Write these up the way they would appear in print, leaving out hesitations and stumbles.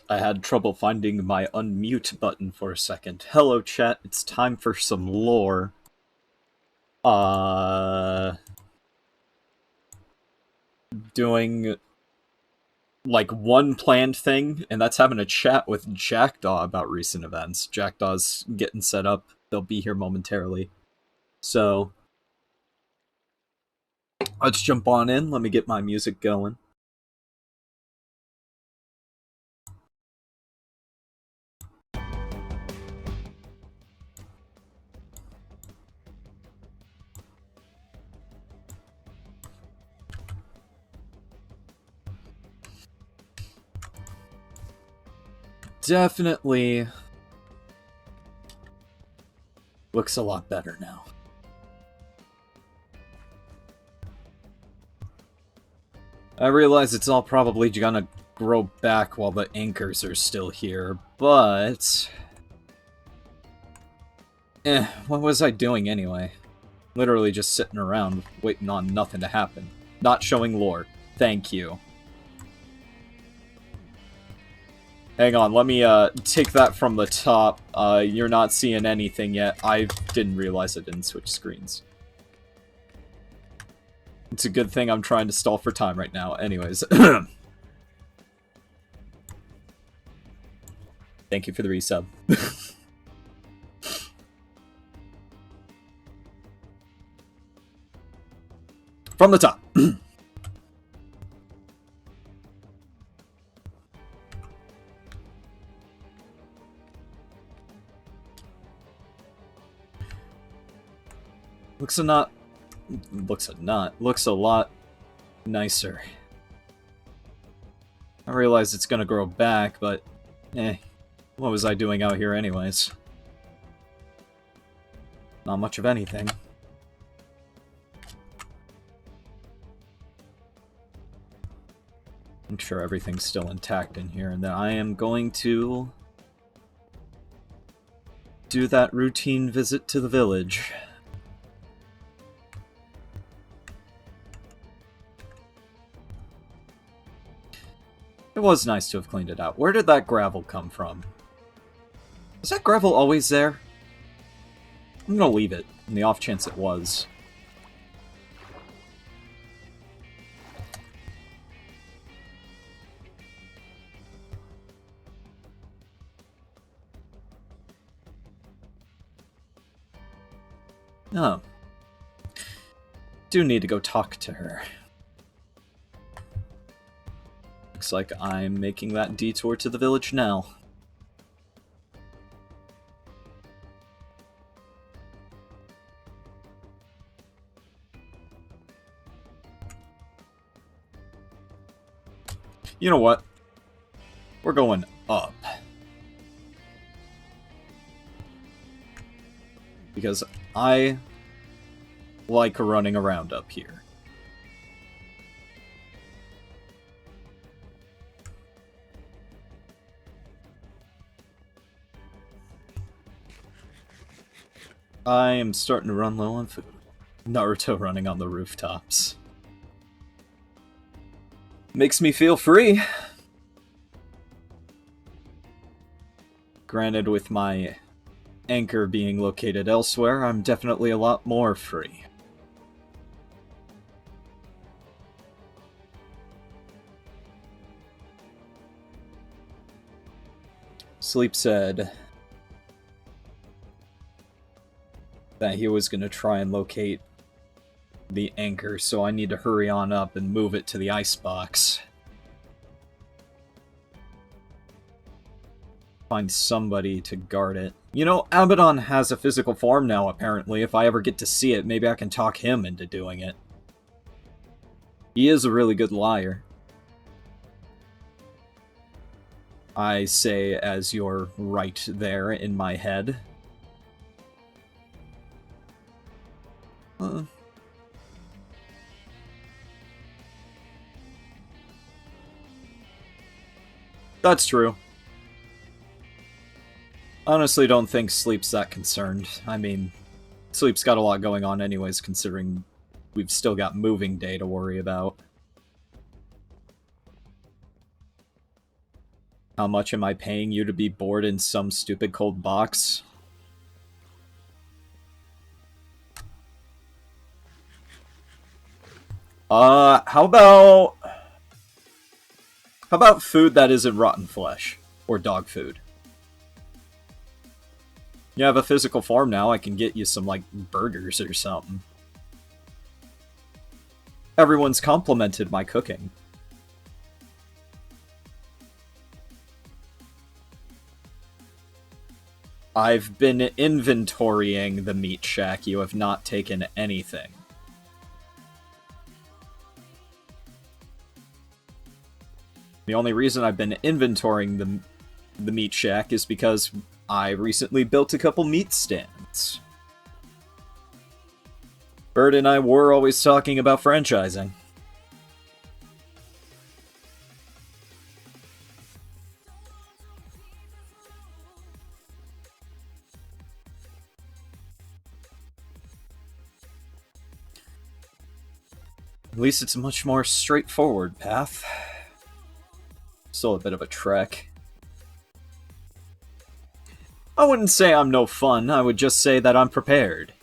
I had trouble finding my unmute button for a second. Hello, chat. It's time for some lore. Doing, like, one planned thing, and that's having a chat with Jackdaw about recent events. Jackdaw's getting set up. They'll be here momentarily. So, let's jump on in. Let me get my music going. Definitely looks a lot better now. I realize it's all probably gonna grow back while the anchors are still here, but... what was I doing anyway? Literally just sitting around, waiting on nothing to happen. Not showing lore. Thank you. Hang on, let me take that from the top. You're not seeing anything yet. I didn't realize I didn't switch screens. It's a good thing I'm trying to stall for time right now. Anyways. Thank you for the resub. From the top. Looks a lot nicer. I realize it's gonna grow back, but what was I doing out here anyways? Not much of anything. Make sure everything's still intact in here, and then I am going to do that routine visit to the village. It was nice to have cleaned it out. Where did that gravel come from? Was that gravel always there? I'm gonna leave it, in the off chance it was. Oh. Do need to go talk to her. Looks like I'm making that detour to the village now. You know what? We're going up. Because I like running around up here. I am starting to run low on food. Naruto running on the rooftops. Makes me feel free. Granted, with my anchor being located elsewhere, I'm definitely a lot more free. Sleep said that he was going to try and locate the anchor, so I need to hurry on up and move it to the icebox. Find somebody to guard it. You know, Abaddon has a physical form now, apparently. If I ever get to see it, maybe I can talk him into doing it. He is a really good liar. I say as you're right there in my head. That's true. Honestly, don't think Sleep's that concerned. I mean, Sleep's got a lot going on anyways, considering we've still got moving day to worry about. How much am I paying you to be bored in some stupid cold box? How about food that isn't rotten flesh? Or dog food? You have a physical form now, I can get you some, like, burgers or something. Everyone's complimented my cooking. I've been inventorying the meat shack. You have not taken anything. The only reason I've been inventorying the meat shack is because I recently built a couple meat stands. Bird and I were always talking about franchising. At least it's a much more straightforward path. Still a bit of a trek. I wouldn't say I'm no fun, I would just say that I'm prepared.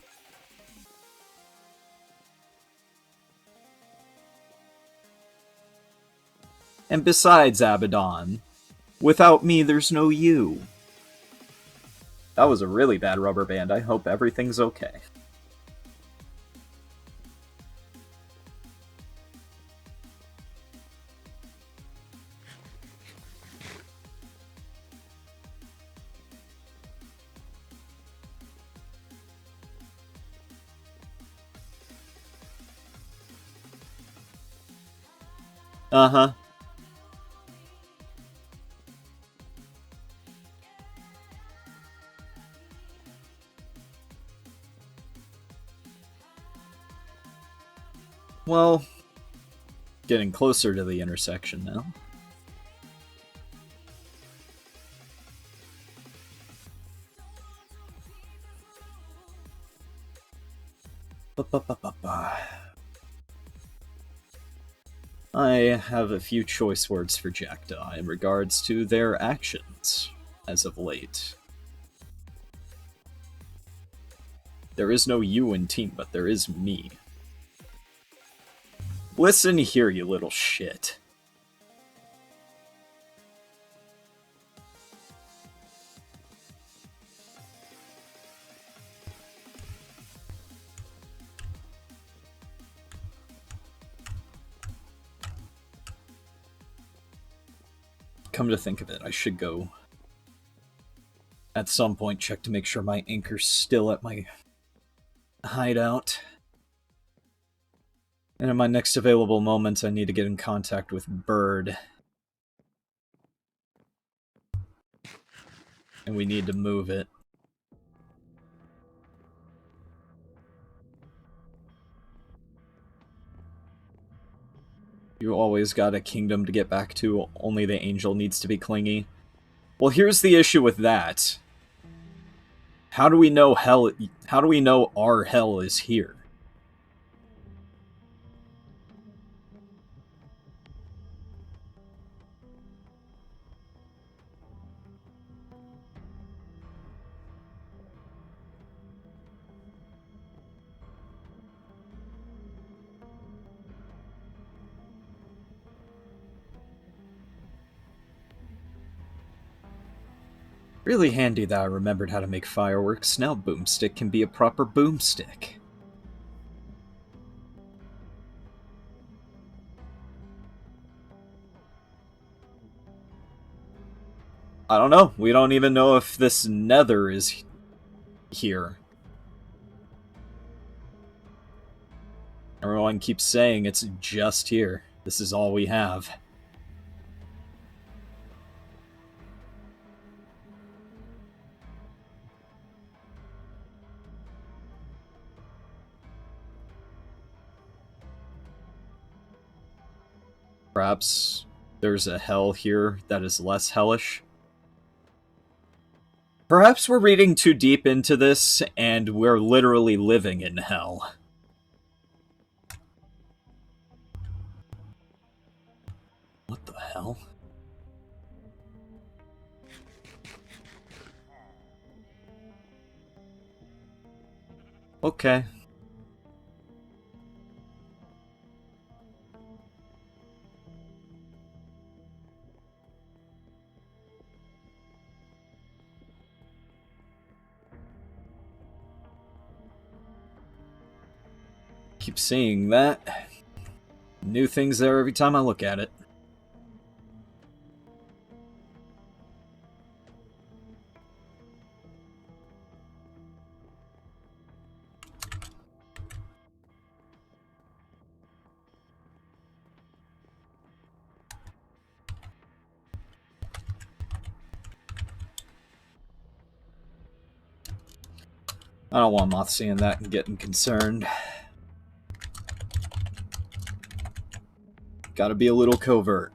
And besides, Abaddon, without me there's no you. That was a really bad rubber band, I hope everything's okay. Uh-huh. Well, getting closer to the intersection now. I have a few choice words for Jackdaw in regards to their actions as of late. There is no you in team, but there is me. Listen here, you little shit. Come to think of it, I should go at some point check to make sure my anchor's still at my hideout. And in my next available moments, I need to get in contact with Bird. And we need to move it. You always got a kingdom to get back to, only the angel needs to be clingy. Well, here's the issue with that. How do we know our hell is here? Really handy that I remembered how to make fireworks. Now Boomstick can be a proper boomstick. I don't know. We don't even know if this nether is here. Everyone keeps saying it's just here. This is all we have. Perhaps there's a hell here that is less hellish. Perhaps we're reading too deep into this, and we're literally living in hell. What the hell? Okay. Keep seeing that. New things there every time I look at it. I don't want Moth seeing that and getting concerned. Gotta be a little covert.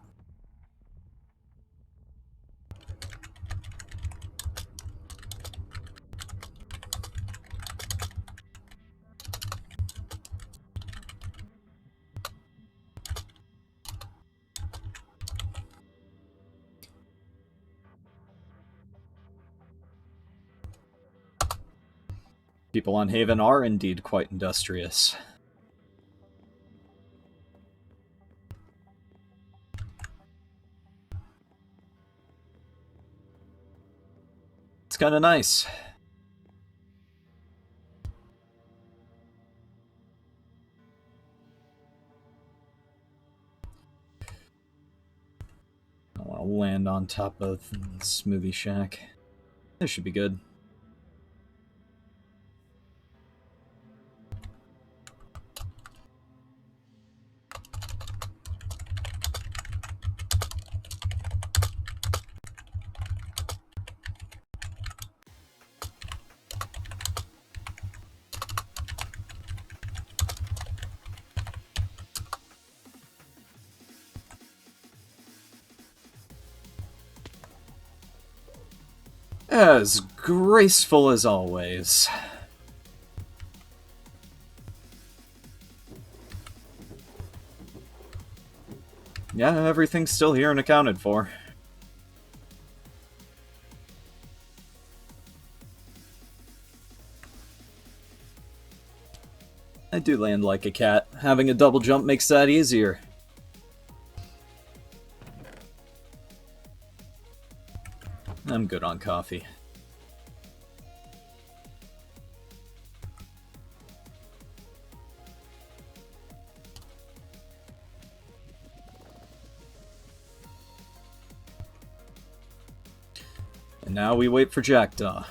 People on Haven are indeed quite industrious. It's kind of nice. I want to land on top of Smoothie Shack. This should be good. As graceful as always. Yeah, everything's still here and accounted for. I do land like a cat. Having a double jump makes that easier. I'm good on coffee. And now we wait for Jackdaw.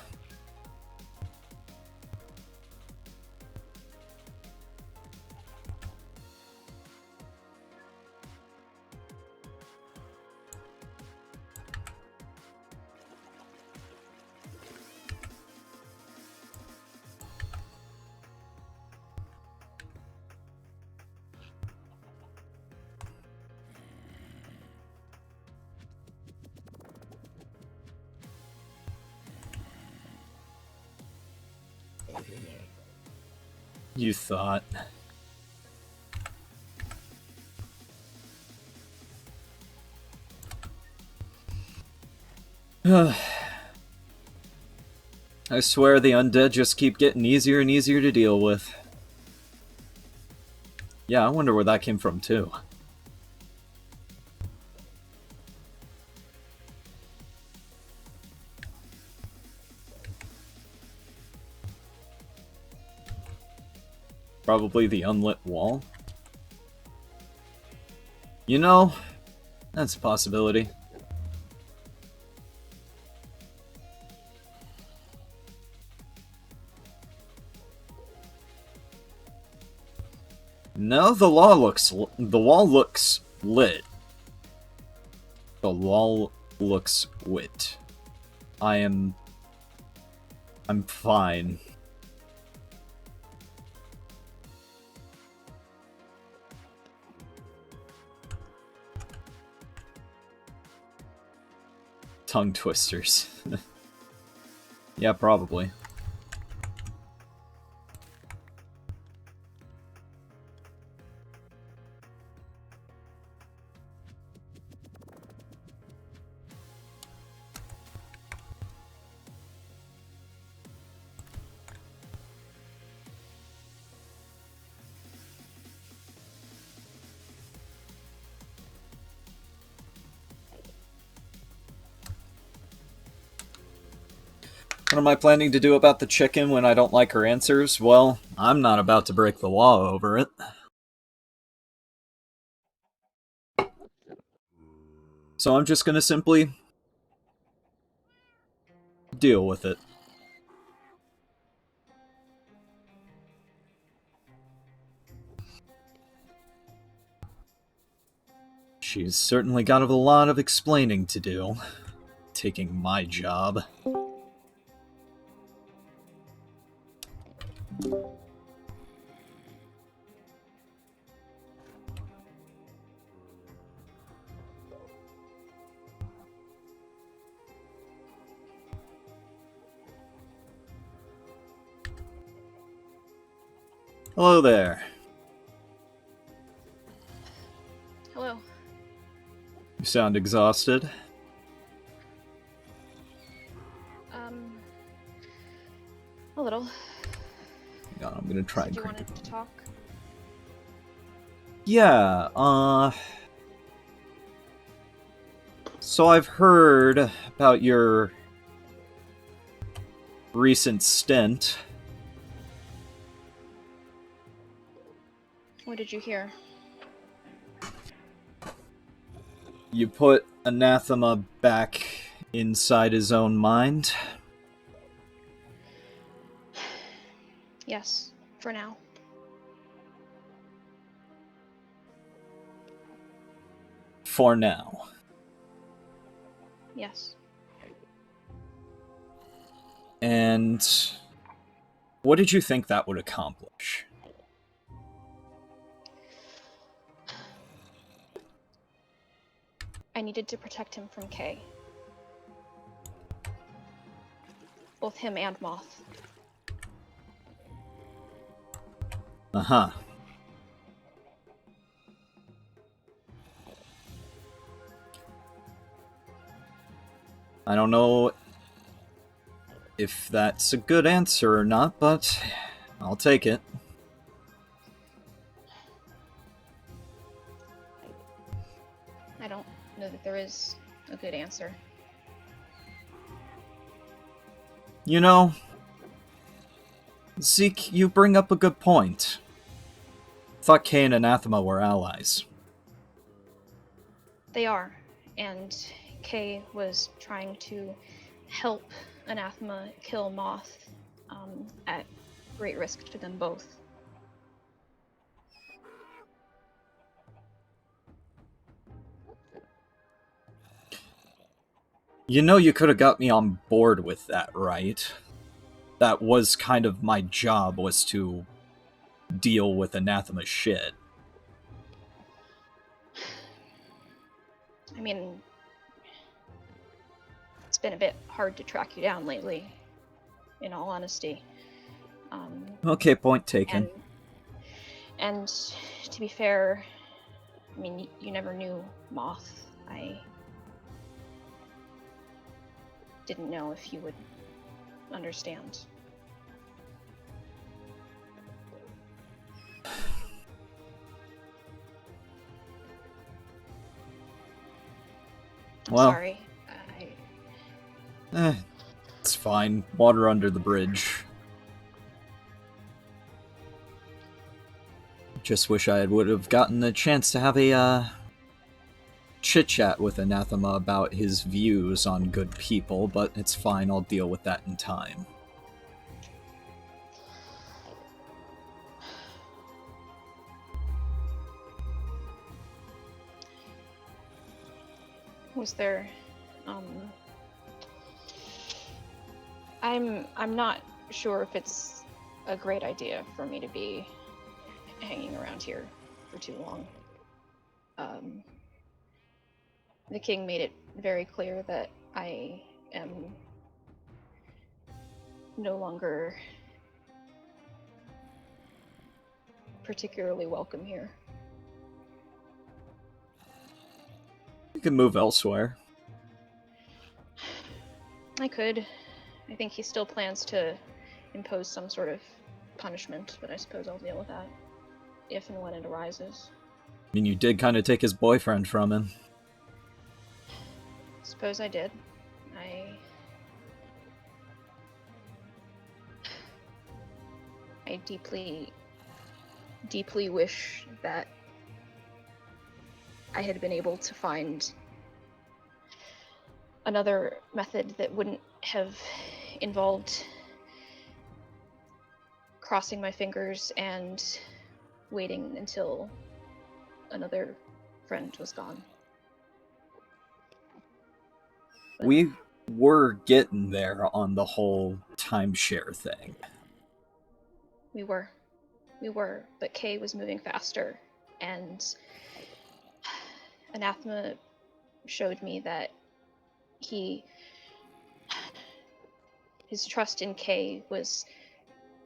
You thought. I swear the undead just keep getting easier and easier to deal with. Yeah, I wonder where that came from too. Probably the unlit wall. You know, that's a possibility. No, the wall looks lit. The wall looks wit. I'm fine. Tongue twisters. Yeah, probably. What am I planning to do about the chicken when I don't like her answers? Well, I'm not about to break the law over it. So I'm just gonna simply deal with it. She's certainly got a lot of explaining to do, taking my job. Hello there. Hello. You sound exhausted. A little. Hang on, I'm gonna try and You crank wanted it. to talk? Yeah, so I've heard about your recent stint. What did you hear? You put Anathema back inside his own mind. Yes, for now. For now. Yes. And what did you think that would accomplish? I needed to protect him from Kay. Both him and Moth. Uh-huh. I don't know if that's a good answer or not, but I'll take it. I don't know that there is a good answer. You know, Zeke, you bring up a good point. Thought Kay and Anathema were allies. They are, and Kay was trying to help Anathema kill Moth at great risk to them both. You know you could have got me on board with that, right? That was kind of my job, was to deal with Anathema's shit. I mean, it's been a bit hard to track you down lately, in all honesty. Okay, point taken. And to be fair, I mean, you never knew Moth. I didn't know if you would understand. I'm Well, sorry. it's fine. Water under the bridge. Just wish I would have gotten the chance to have a chit-chat with Anathema about his views on good people, but it's fine, I'll deal with that in time. Was there, I'm not sure if it's a great idea for me to be hanging around here for too long. The king made it very clear that I am no longer particularly welcome here. You can move elsewhere. I could. I think he still plans to impose some sort of punishment, but I suppose I'll deal with that if and when it arises. I mean, you did kind of take his boyfriend from him. Suppose I did. deeply, deeply wish that I had been able to find another method that wouldn't have involved crossing my fingers and waiting until another friend was gone. We were getting there on the whole timeshare thing. We were, but Kay was moving faster, and Anathema showed me that his trust in Kay was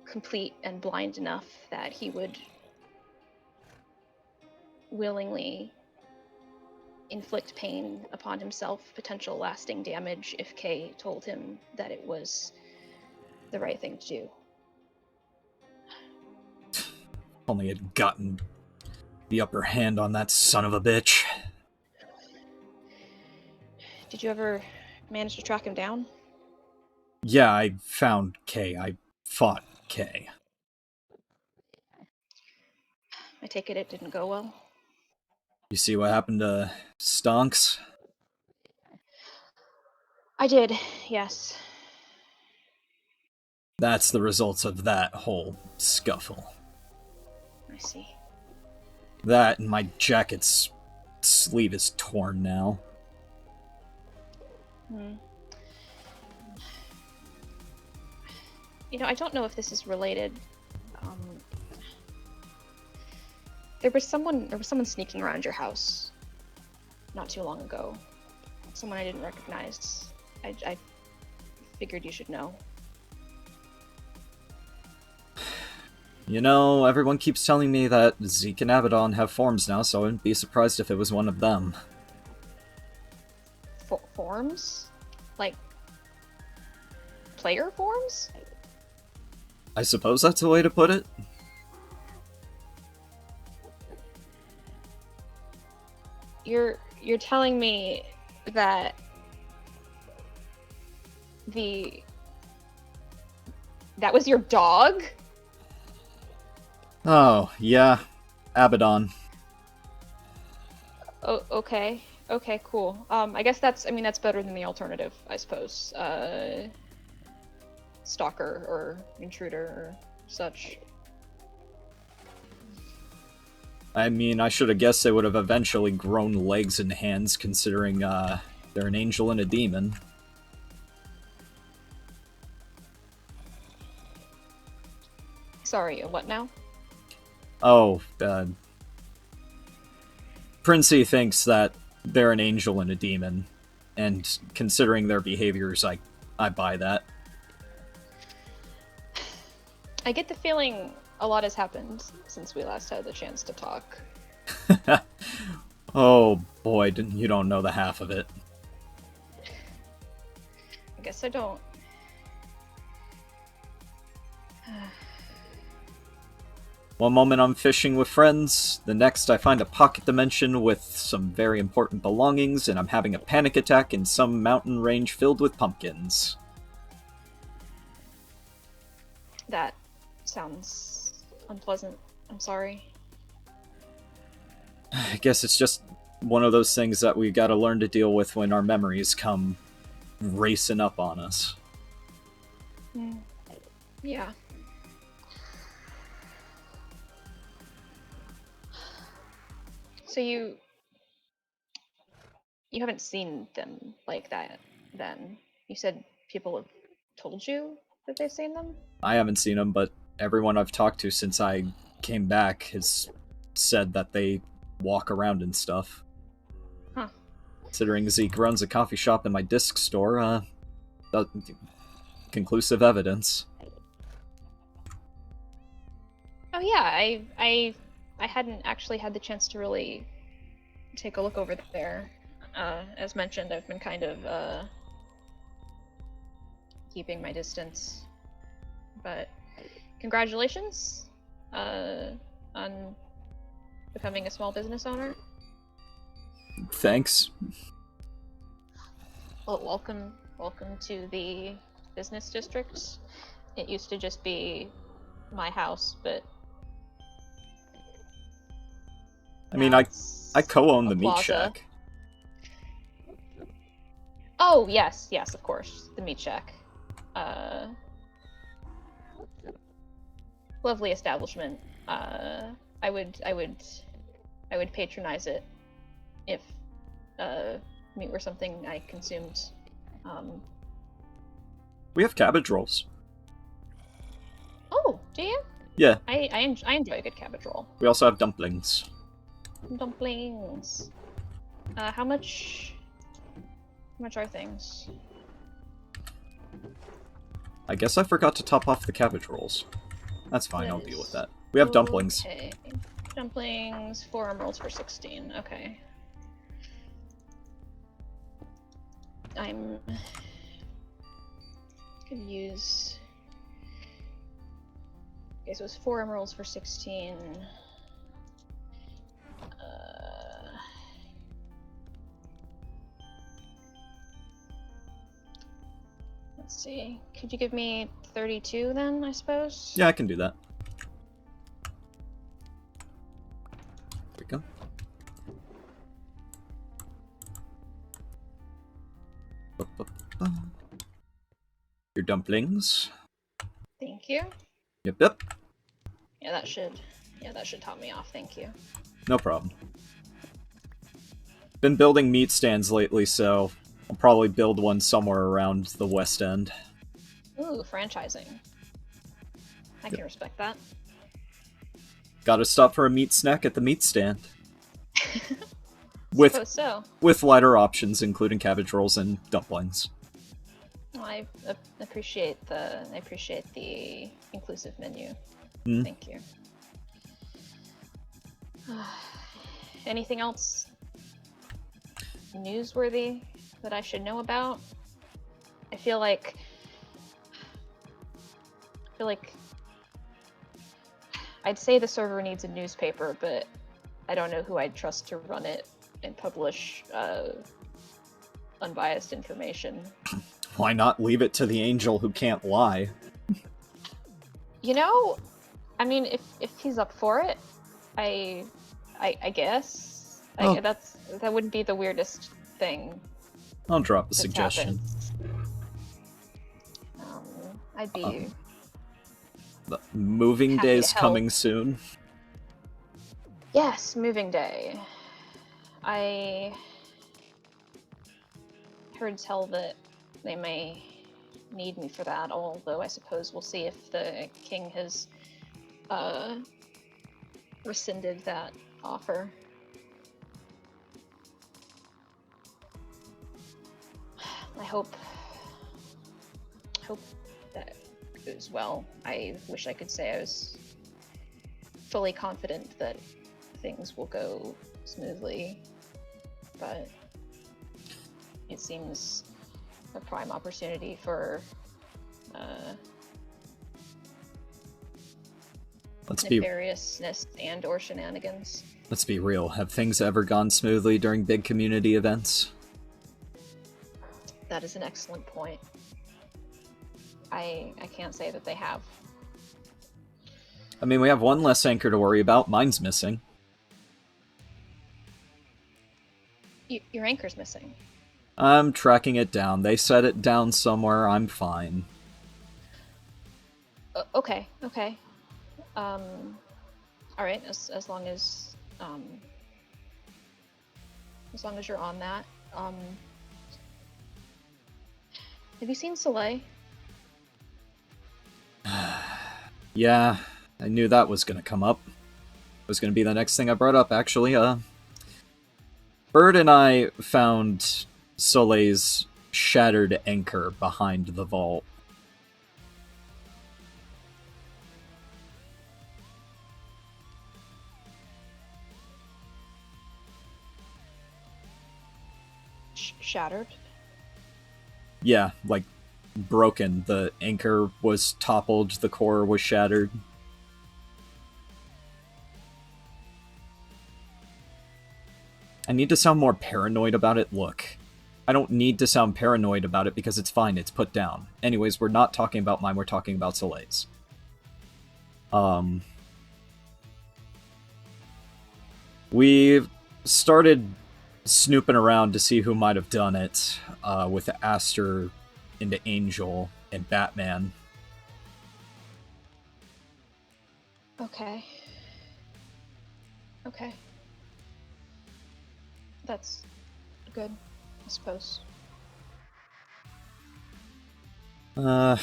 complete and blind enough that he would willingly inflict pain upon himself, potential lasting damage, if Kay told him that it was the right thing to do. Only had gotten the upper hand on that son of a bitch. Did you ever manage to track him down? Yeah, I found Kay. I fought Kay. I take it didn't go well. You see what happened to Stonks? I did, yes. That's the results of that whole scuffle. I see. That and my jacket's sleeve is torn now. I don't know if this is related. There was someone sneaking around your house not too long ago. Someone I didn't recognize. I figured you should know. You know, everyone keeps telling me that Zeke and Abaddon have forms now, so I wouldn't be surprised if it was one of them. Forms? Like player forms? I suppose that's a way to put it. You're telling me that that was your dog? Oh, yeah. Abaddon. Oh, okay. Okay, cool. I guess that's better than the alternative, I suppose. Stalker or intruder or such. I mean, I should have guessed they would have eventually grown legs and hands, considering, they're an angel and a demon. Sorry, what now? Oh, Princey thinks that they're an angel and a demon, and considering their behaviors, I buy that. I get the feeling a lot has happened since we last had the chance to talk. Oh boy, you don't know the half of it. I guess I don't. One moment I'm fishing with friends, the next I find a pocket dimension with some very important belongings, and I'm having a panic attack in some mountain range filled with pumpkins. That sounds unpleasant. I'm sorry. I guess it's just one of those things that we gotta learn to deal with when our memories come racing up on us. Yeah. So you haven't seen them like that, then? You said people have told you that they've seen them? I haven't seen them, but everyone I've talked to since I came back has said that they walk around and stuff. Huh. Considering Zeke runs a coffee shop in my disc store, conclusive evidence. Oh yeah, I hadn't actually had the chance to really take a look over there. As mentioned, I've been kind of keeping my distance. But congratulations on becoming a small business owner. Thanks. Well, welcome to the business district. It used to just be my house, but I mean, I co-own a the meat plaza. shack. Oh, yes, of course. The meat shack. Lovely establishment. I would patronize it if meat were something I consumed. We have cabbage rolls. Oh, do you? Yeah. I enjoy a good cabbage roll. We also have dumplings. Dumplings. How much are things? I guess I forgot to top off the cabbage rolls. That's fine, I'll deal with that. We have dumplings. Okay. Dumplings, 4 emeralds for 16. Okay. I'm gonna use. Okay, so it's 4 emeralds for 16. Let's see. Could you give me 32 then, I suppose? Yeah, I can do that. There we go. Your dumplings. Thank you. Yep. Yeah, that should top me off. Thank you. No problem. Been building meat stands lately, so I'll probably build one somewhere around the West End. Ooh, franchising. I can respect that. Gotta stop for a meat snack at the meat stand. Suppose so. With lighter options, including cabbage rolls and dumplings. Well, I appreciate the inclusive menu. Mm. Thank you. Anything else newsworthy that I should know about? I feel like I'd say the server needs a newspaper, but I don't know who I'd trust to run it and publish unbiased information. Why not leave it to the angel who can't lie? You know, I mean, if he's up for it, I guess that wouldn't be the weirdest thing. I'll drop a suggestion. I'd be. The moving day's coming soon. Yes, moving day. I heard tell that they may need me for that, although I suppose we'll see if the king has rescinded that offer. I hope that goes well. I wish I could say I was fully confident that things will go smoothly, but it seems a prime opportunity for nefariousness and or shenanigans. Let's be real. Have things ever gone smoothly during big community events? That is an excellent point. I can't say that they have. I mean, we have one less anchor to worry about. Mine's missing. Your anchor's missing. I'm tracking it down. They set it down somewhere. I'm fine. Okay. All right. As long as you're on that. Have you seen Soleil? Yeah, I knew that was gonna come up. It was gonna be the next thing I brought up, actually. Bird and I found Soleil's shattered anchor behind the vault. Shattered? Yeah, like broken. The anchor was toppled, the core was shattered. I need to sound more paranoid about it. Look, I don't need to sound paranoid about it because it's fine, it's put down. Anyways, we're not talking about mine, we're talking about Soleil's. Um, we started snooping around to see who might have done it, with Aster into Angel and Batman. Okay. Okay. That's good, I suppose. Don't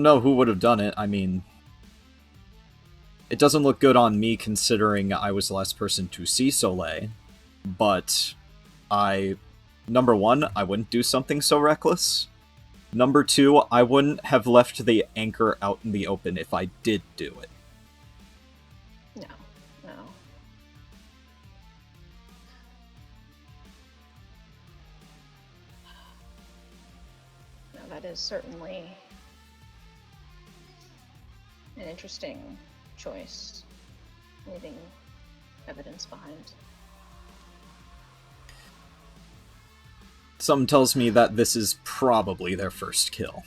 know who would have done it. I mean, it doesn't look good on me considering I was the last person to see Soleil, but number one, I wouldn't do something so reckless. Number two, I wouldn't have left the anchor out in the open if I did do it. No, no. No, that is certainly an interesting choice, leaving evidence behind. Something tells me that this is probably their first kill.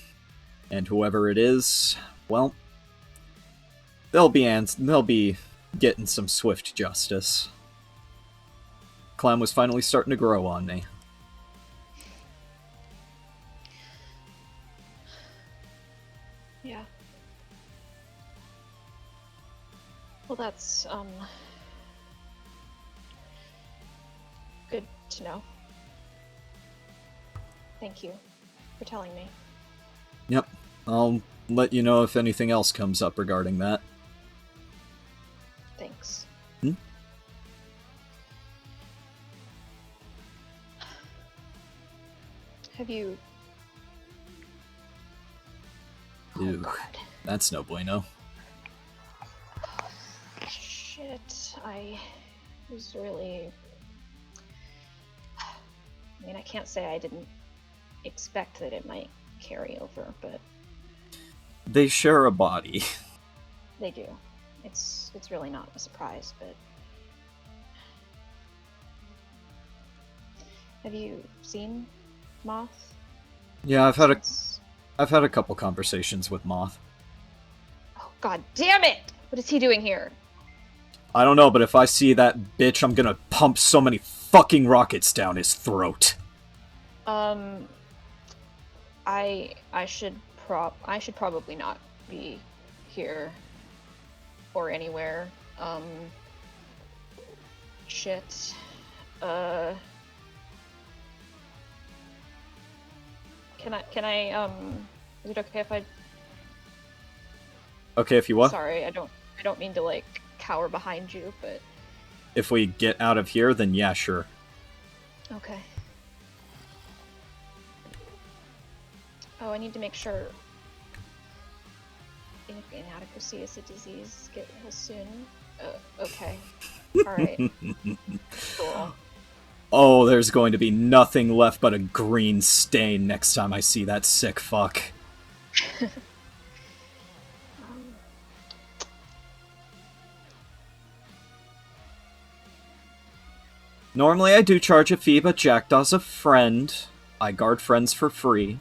And whoever it is, well, they'll be getting some swift justice. Clam was finally starting to grow on me. Yeah. Well, that's, good to know. Thank you for telling me. Yep, I'll let you know if anything else comes up regarding that. Thanks. Have you... Ew, Oh, God. that's no bueno. Shit, I was really... I mean, I can't say I didn't expect that it might carry over, but They share a body. they do. It's really not a surprise, but... Have you seen Moth? Yeah, I've had Since- a couple conversations with Moth. Oh, God damn it! What is he doing here? I don't know, but if I see that bitch, I'm gonna pump so many fucking rockets down his throat. I should probably not be here or anywhere. Shit. Can I, is it okay if I... Okay, if you what? Sorry, I don't mean to, like, cower behind you, but... If we get out of here, then yeah, sure. Okay. Oh, I need to make sure... Inadequacy is a disease. Get well soon. Okay. Alright. Cool. Oh, there's going to be nothing left but a green stain next time I see that sick fuck. Normally I do charge a fee, but Jackdaw's a friend. I guard friends for free.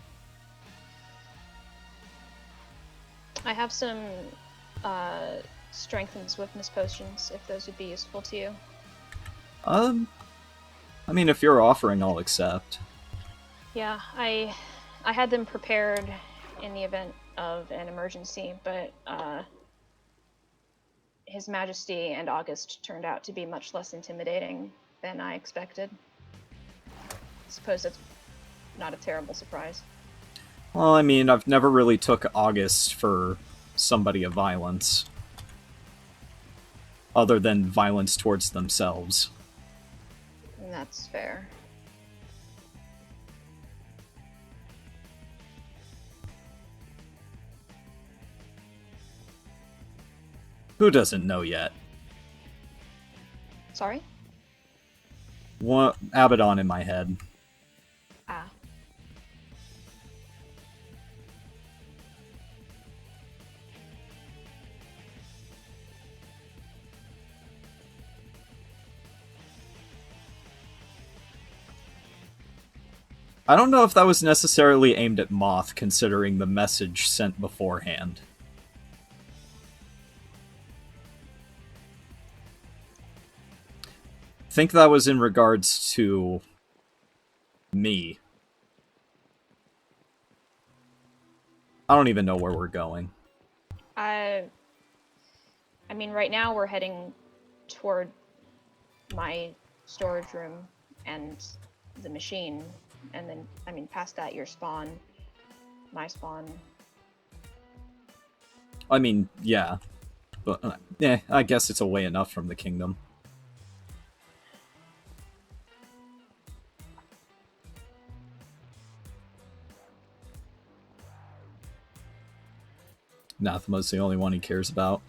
I have some strength and swiftness potions, if those would be useful to you. I mean, if you're offering, I'll accept. Yeah, I had them prepared in the event of an emergency, but His Majesty and August turned out to be much less intimidating than I expected. I suppose that's not a terrible surprise. Well, I mean, I've never really took August for somebody of violence. Other than violence towards themselves. And that's fair. Who doesn't know yet? Sorry? What Abaddon in my head. Ah. I don't know if that was necessarily aimed at Moth, considering the message sent beforehand. think that was in regards to me. I don't even know where we're going. I mean, right now we're heading toward my storage room and the machine, and then, I mean, past that, your spawn, my spawn. I mean, yeah. But, yeah, I guess it's away enough from the kingdom. Nathema's the only one he cares about.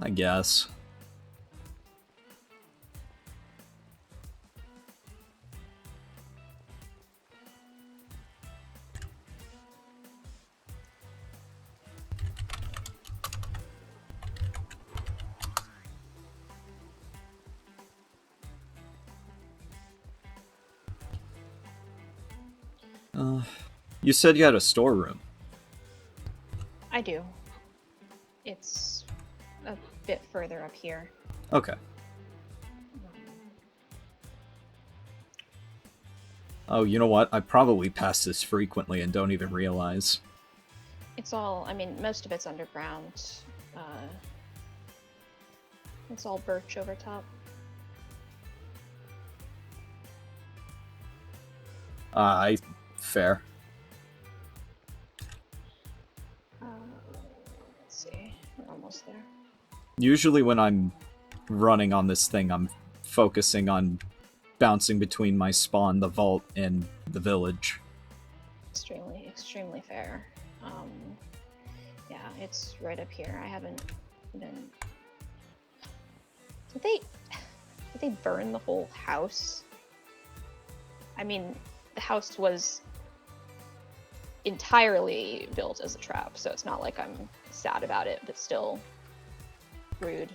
I guess. You said you had a storeroom. I do. It's a bit further up here. Okay. Oh, you know what? I probably pass this frequently and don't even realize. It's all, I mean, most of it's underground. It's all birch over top. Fair. Let's see, we're almost there. Usually when I'm running on this thing, I'm focusing on bouncing between my spawn, the vault, and the village. Extremely fair. Yeah, it's right up here. I haven't been... Did they burn the whole house? I mean, the house was entirely built as a trap, so it's not like I'm sad about it, but still rude.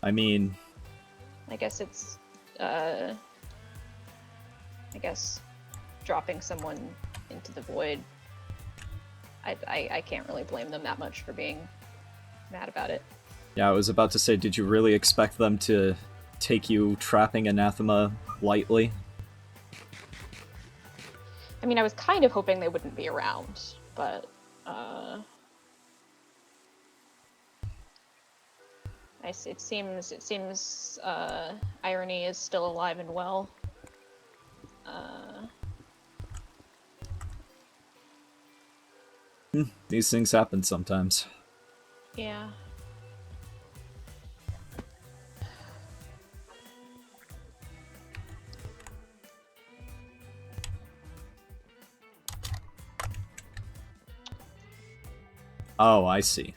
I mean... I guess it's, I guess dropping someone into the void, I can't really blame them that much for being mad about it. Yeah, I was about to say, did you really expect them to take you trapping Anathema lightly? I mean, I was kind of hoping they wouldn't be around, but, it seems irony is still alive and well. These things happen sometimes. Yeah. Oh, I see.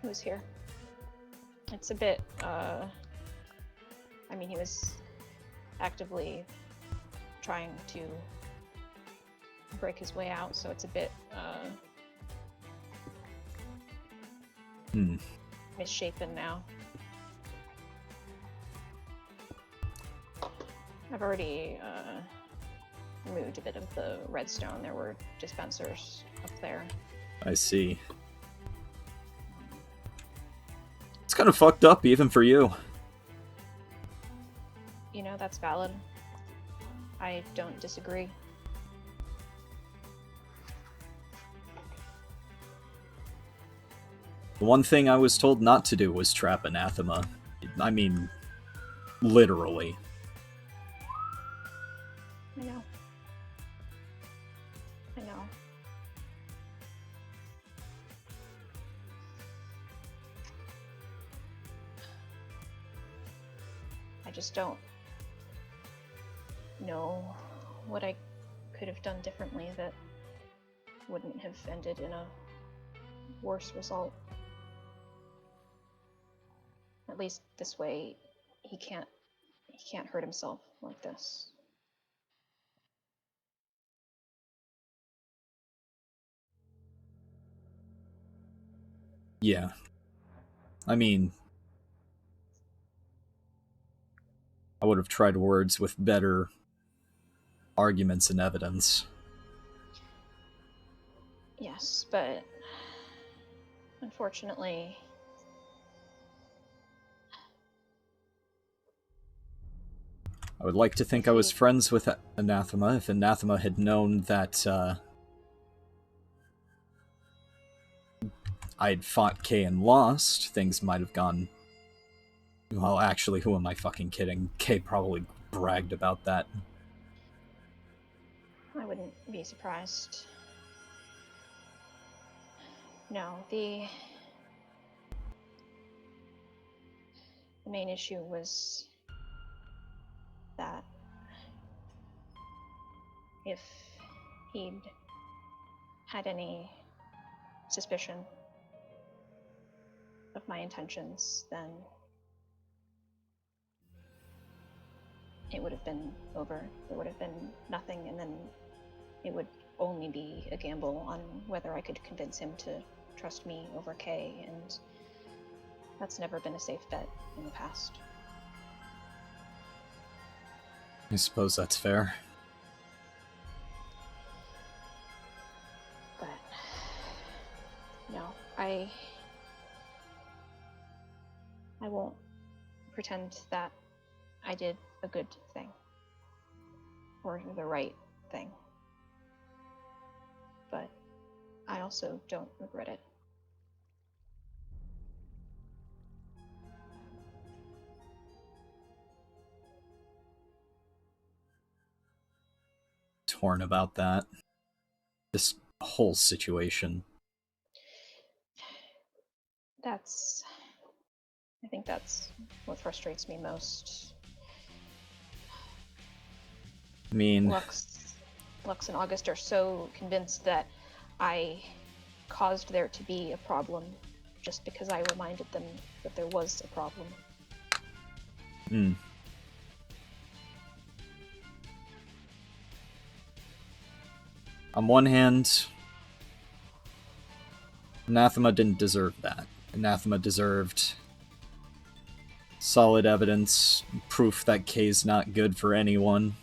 Who's here? It's a bit, I mean, he was actively trying to break his way out, so it's a bit, misshapen now. I've already, removed a bit of the redstone. There were dispensers up there. I see. It's kind of fucked up, even for you. You know, that's valid. I don't disagree. The one thing I was told not to do was trap Anathema. I mean, literally. I know. I know. I just don't know what I could have done differently that wouldn't have ended in a worse result. At least this way, he can't hurt himself like this. Yeah. I mean, I would have tried words with better arguments and evidence. Yes, but Unfortunately, I would like to think I was friends with Anathema if Anathema had known that I'd fought Kay and lost. Things might have gone... Well, actually, who am I fucking kidding? Kay probably bragged about that. I wouldn't be surprised. No, the main issue was that if he'd had any suspicion of my intentions, then it would have been over. There would have been nothing, and then it would only be a gamble on whether I could convince him to trust me over Kay, and that's never been a safe bet in the past. I suppose that's fair. But no, I won't pretend that I did a good thing or the right thing. But I also don't regret it. Torn about that. This whole situation. I think that's what frustrates me most. I mean... Lux and August are so convinced that I caused there to be a problem just because I reminded them that there was a problem. On one hand, Anathema didn't deserve that. Anathema deserved solid evidence, proof that Kay's not good for anyone,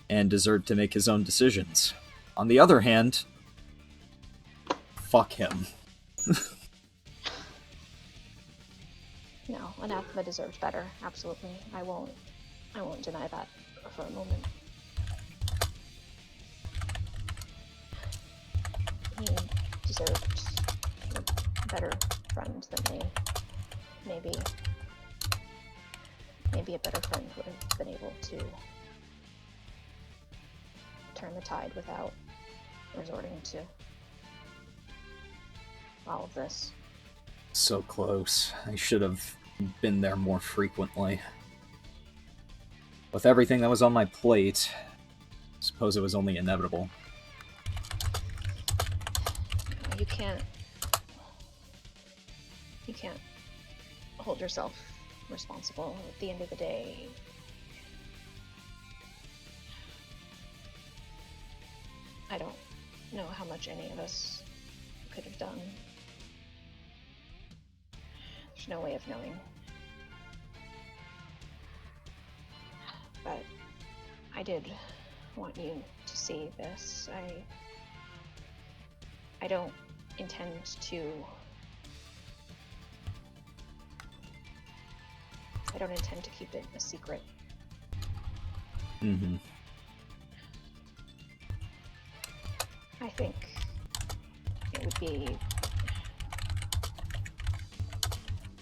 and deserved to make his own decisions. On the other hand, fuck him. No, Anathema deserves better, absolutely. I won't deny that for a moment. He deserved a better friend than me. Maybe a better friend would have been able to turn the tide without resorting to all of this. So close. I should have been there more frequently. With everything that was on my plate, I suppose it was only inevitable. You can't hold yourself responsible. At the end of the day, I don't know how much any of us could have done. There's no way of knowing. But I did want you to see this. I don't intend to keep it a secret. Mm-hmm. I think it would be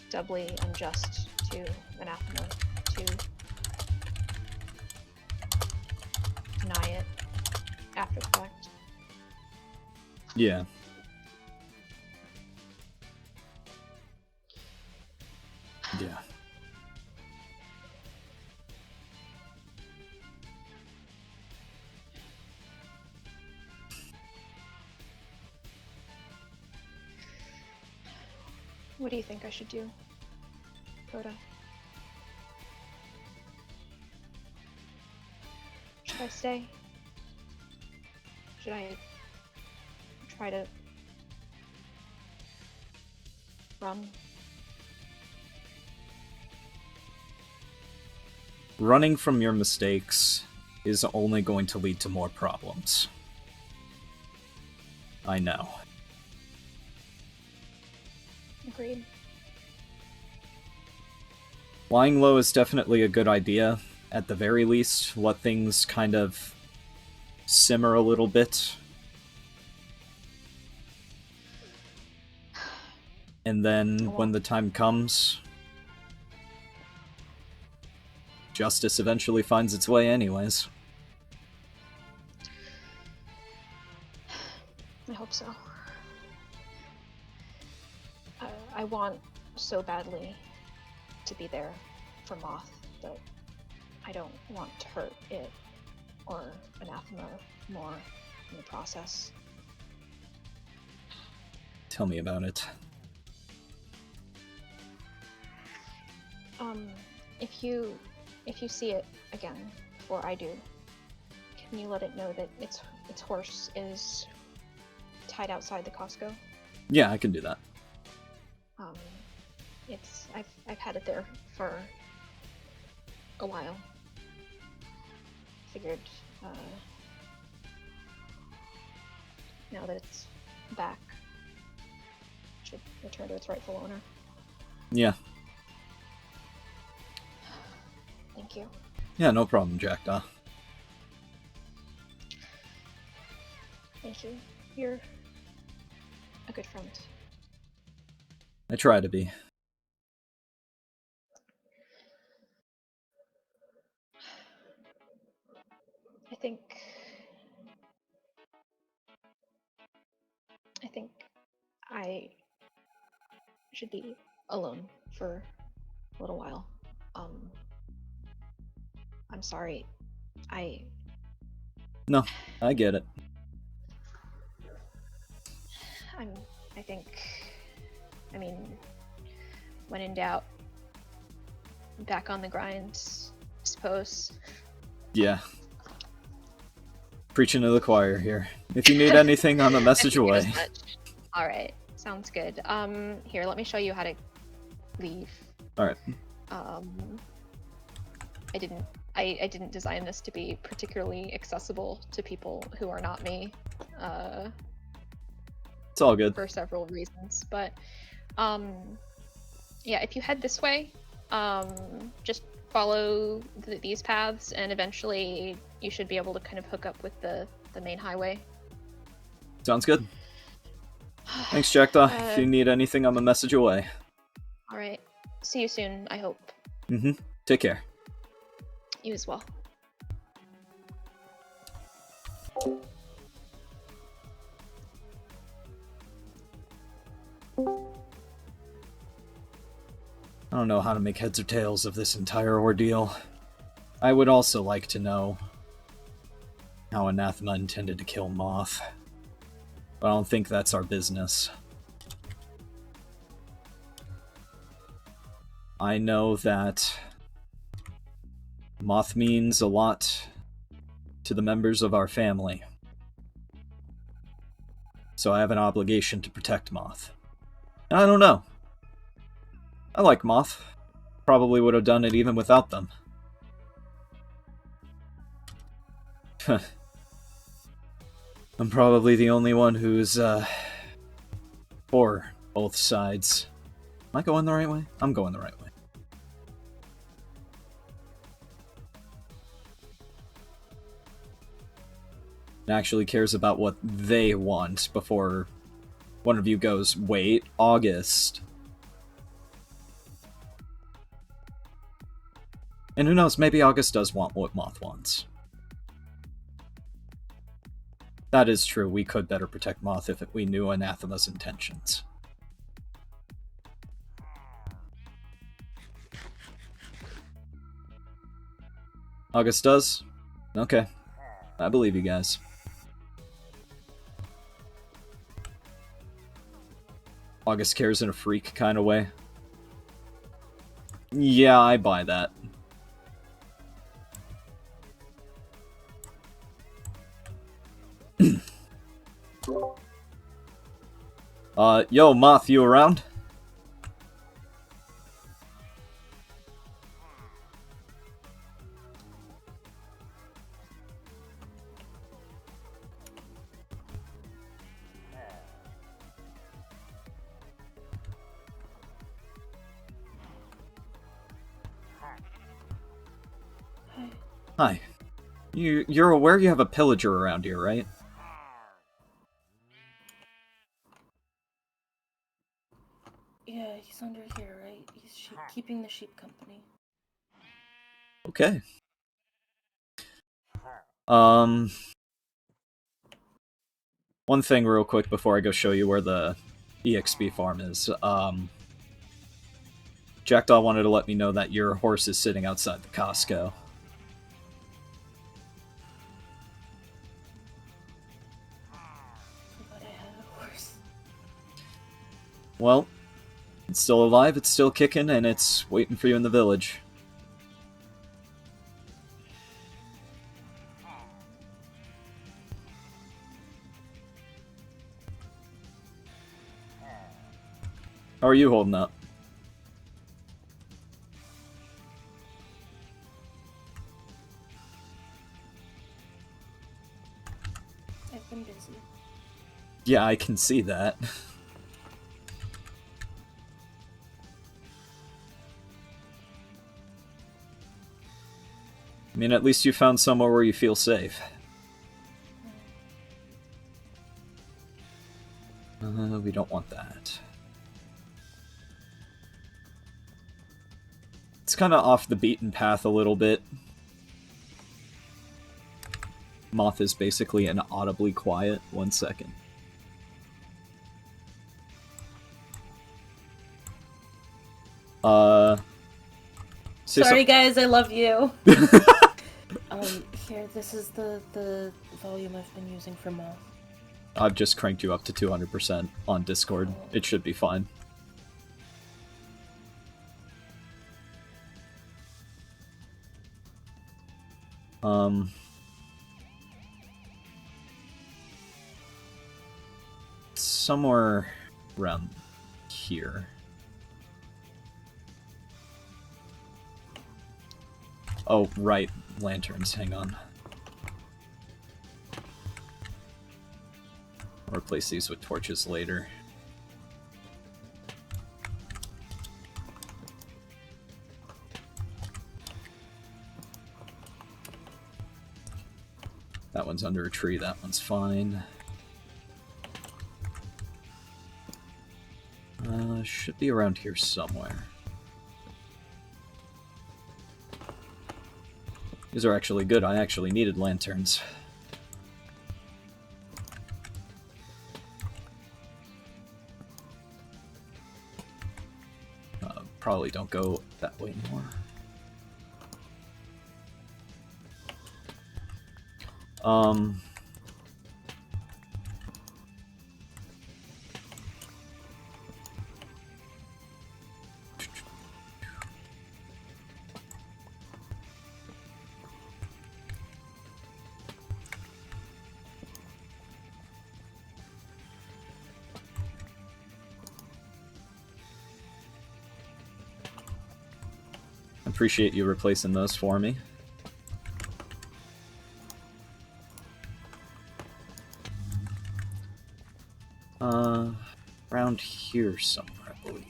doubly unjust to Anathema to deny it after the fact. Yeah. Yeah. What do you think I should do, Coda? Should I stay? Should I try to run? Running from your mistakes is only going to lead to more problems. I know. Agreed. Lying low is definitely a good idea. At the very least, let things kind of simmer a little bit. And then, when the time comes, justice eventually finds its way anyways. I hope so. I want so badly to be there for Moth that I don't want to hurt it or Anathema more in the process. Tell me about it. If you see it again before I do, can you let it know that its horse is tied outside the Costco? Yeah, I can do that. I've had it there for a while. Figured now that it's back, it should return to its rightful owner. Yeah. Thank you. Yeah, no problem, Jackdaw. Thank you. You're a good friend. I try to be. I think I should be alone for a little while. I'm sorry. No, I get it. I mean, when in doubt, back on the grind, I suppose. Yeah. Preaching to the choir here. If you need anything, I'm a message away. Alright, sounds good. Here, let me show you how to leave. Alright. I didn't design this to be particularly accessible to people who are not me. It's all good. For several reasons, but yeah, if you head this way, just follow these paths, and eventually you should be able to kind of hook up with the main highway. Sounds good. Thanks, Jackdaw. If you need anything, I'm a message away. Alright. See you soon, I hope. Mm-hmm. Take care. You as well. I don't know how to make heads or tails of this entire ordeal. I would also like to know how Anathema intended to kill Moth. But I don't think that's our business. I know that Moth means a lot to the members of our family. So I have an obligation to protect Moth. And I don't know. I like Moth. Probably would have done it even without them. I'm probably the only one who's, for both sides. Am I going the right way? I'm going the right way. It actually cares about what they want before one of you goes, wait, August. And who knows, maybe August does want what Moth wants. That is true, we could better protect Moth if we knew Anathema's intentions. August does? Okay. I believe you guys. August cares in a freak kind of way. Yeah, I buy that. Yo, Moth, you around? Hi. Hi. You're aware you have a pillager around here, right? Yeah, he's under here, right? He's keeping the sheep company. Okay. One thing real quick before I go show you where the EXP farm is. Jackdaw wanted to let me know that your horse is sitting outside the Costco. Forgot I had a horse. Well, it's still alive, it's still kicking, and it's waiting for you in the village. How are you holding up? I've been busy. Yeah, I can see that. I mean, at least you found somewhere where you feel safe. We don't want that. It's kind of off the beaten path a little bit. Moth is basically inaudibly quiet. 1 second. Sorry, guys, I love you. Here, this is the volume I've been using for Moth. I've just cranked you up to 200% on Discord. It should be fine. Somewhere around here. Oh, right. Lanterns, hang on. I'll replace these with torches later. That one's under a tree, that one's fine. Should be around here somewhere. These are actually good, I actually needed lanterns. Probably don't go that way anymore. Appreciate you replacing those for me. Around here somewhere, I believe.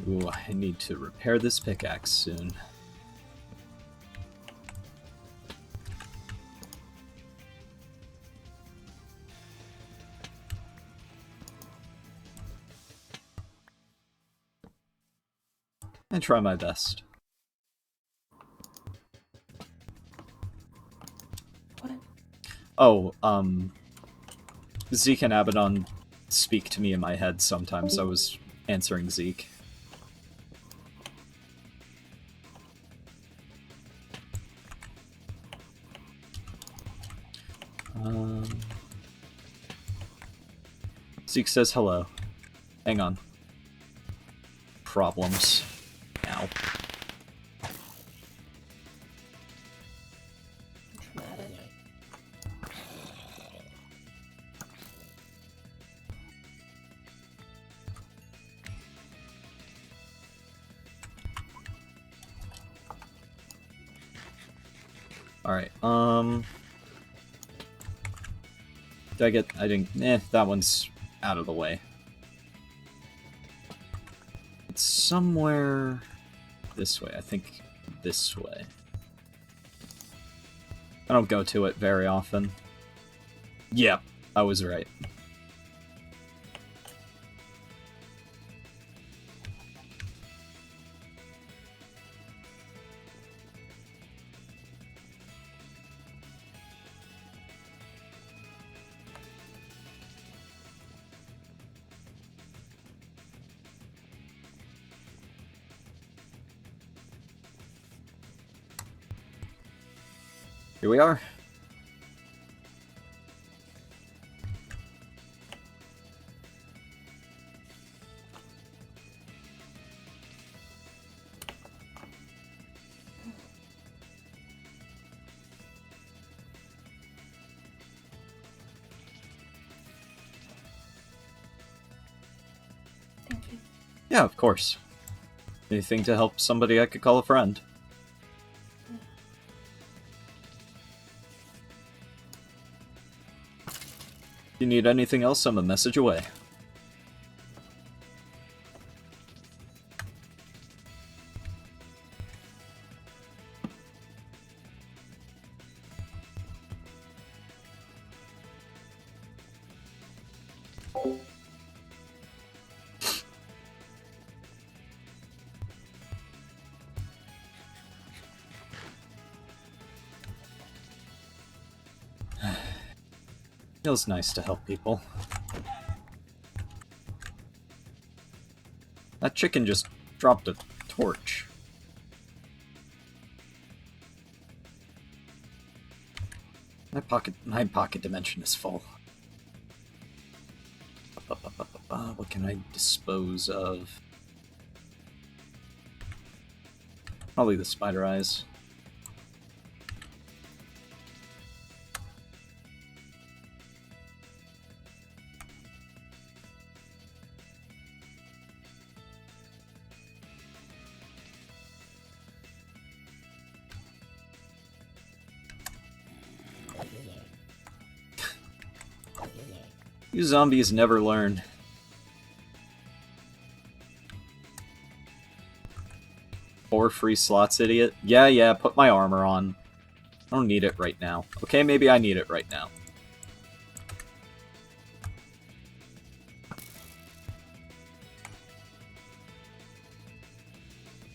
Ooh, I need to repair this pickaxe soon. And try my best. What? Oh, Zeke and Abaddon speak to me in my head sometimes. I was answering Zeke. Zeke says hello. Hang on. Problems. Ow. Dramatic. Alright, I didn't, that one's out of the way. It's somewhere this way, I think this way. I don't go to it very often. Yep, I was right. Here we are. Thank you. Yeah, of course. Anything to help somebody I could call a friend. If you need anything else, I'm a message away. Feels nice to help people. That chicken just dropped a torch. My pocket dimension is full. What can I dispose of? Probably the spider eyes. You zombies never learn. 4 free slots, idiot. Yeah, put my armor on. I don't need it right now. Okay, maybe I need it right now.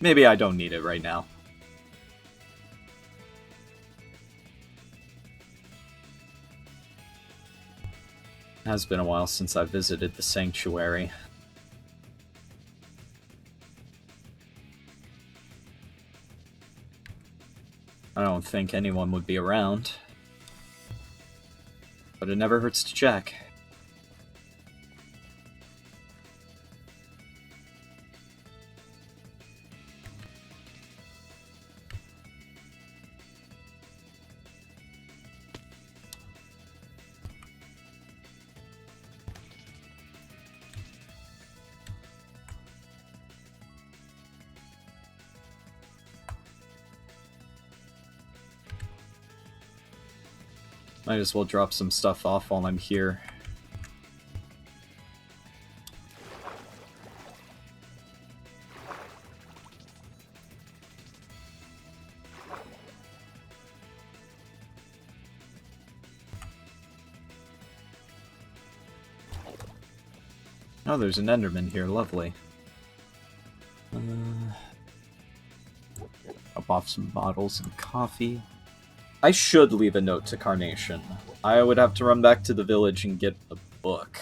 Maybe I don't need it right now. It has been a while since I visited the sanctuary. I don't think anyone would be around. But it never hurts to check. Might as well drop some stuff off while I'm here. Oh, there's an Enderman here. Lovely. Drop off some bottles and coffee. I should leave a note to Carnation. I would have to run back to the village and get a book.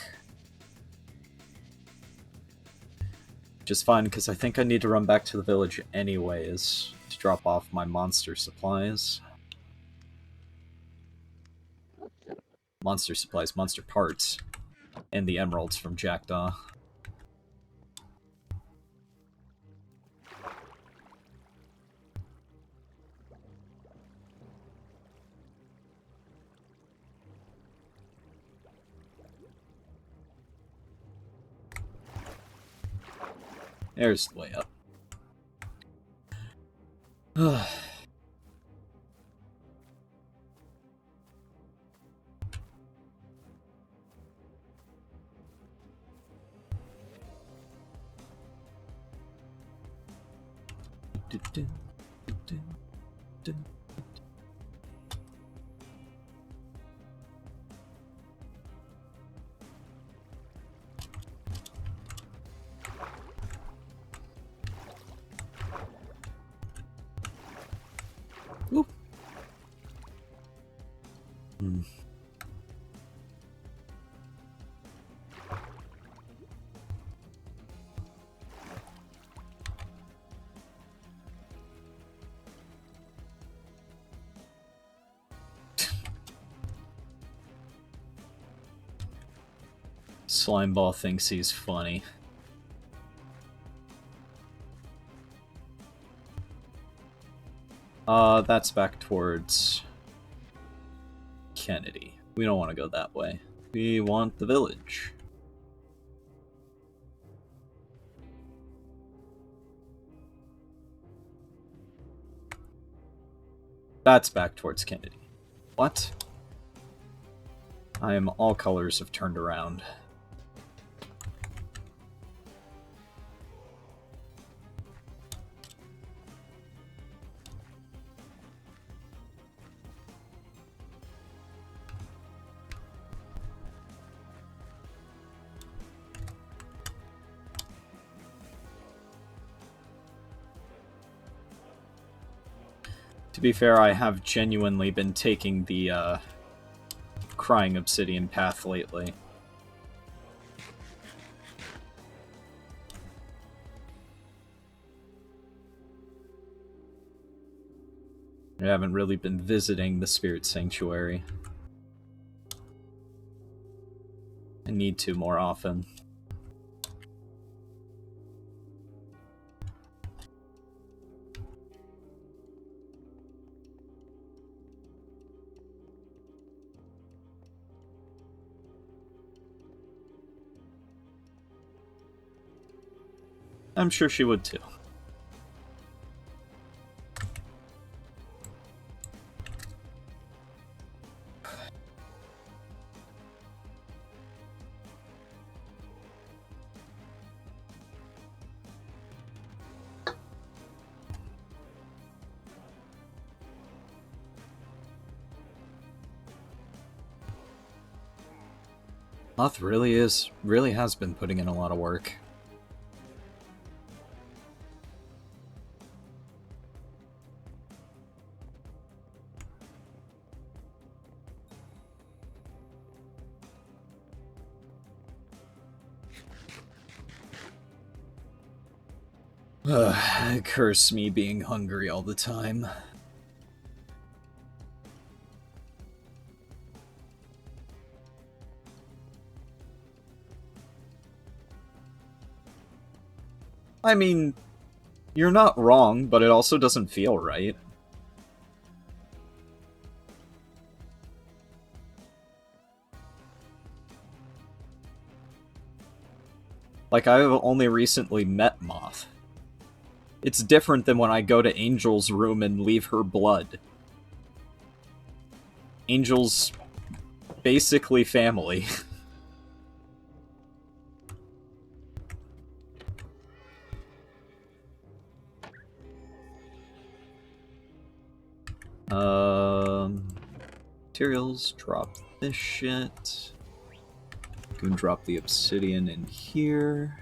Which is fine, because I think I need to run back to the village anyways to drop off my monster supplies. Monster parts. And the emeralds from Jackdaw. There's the way up. Oop. Hmm. Slimeball thinks he's funny. That's back towards Kennedy. We don't want to go that way. We want the village. That's back towards Kennedy. What? I am all colors have turned around. To be fair, I have genuinely been taking the crying obsidian path lately. I haven't really been visiting the Spirit Sanctuary. I need to more often. I'm sure she would too. Moth really has been putting in a lot of work. Curse me being hungry all the time. I mean, you're not wrong, but it also doesn't feel right. Like, I've only recently met Moth. It's different than when I go to Angel's room and leave her blood. Angel's basically family. Materials, drop this shit. You can drop the obsidian in here.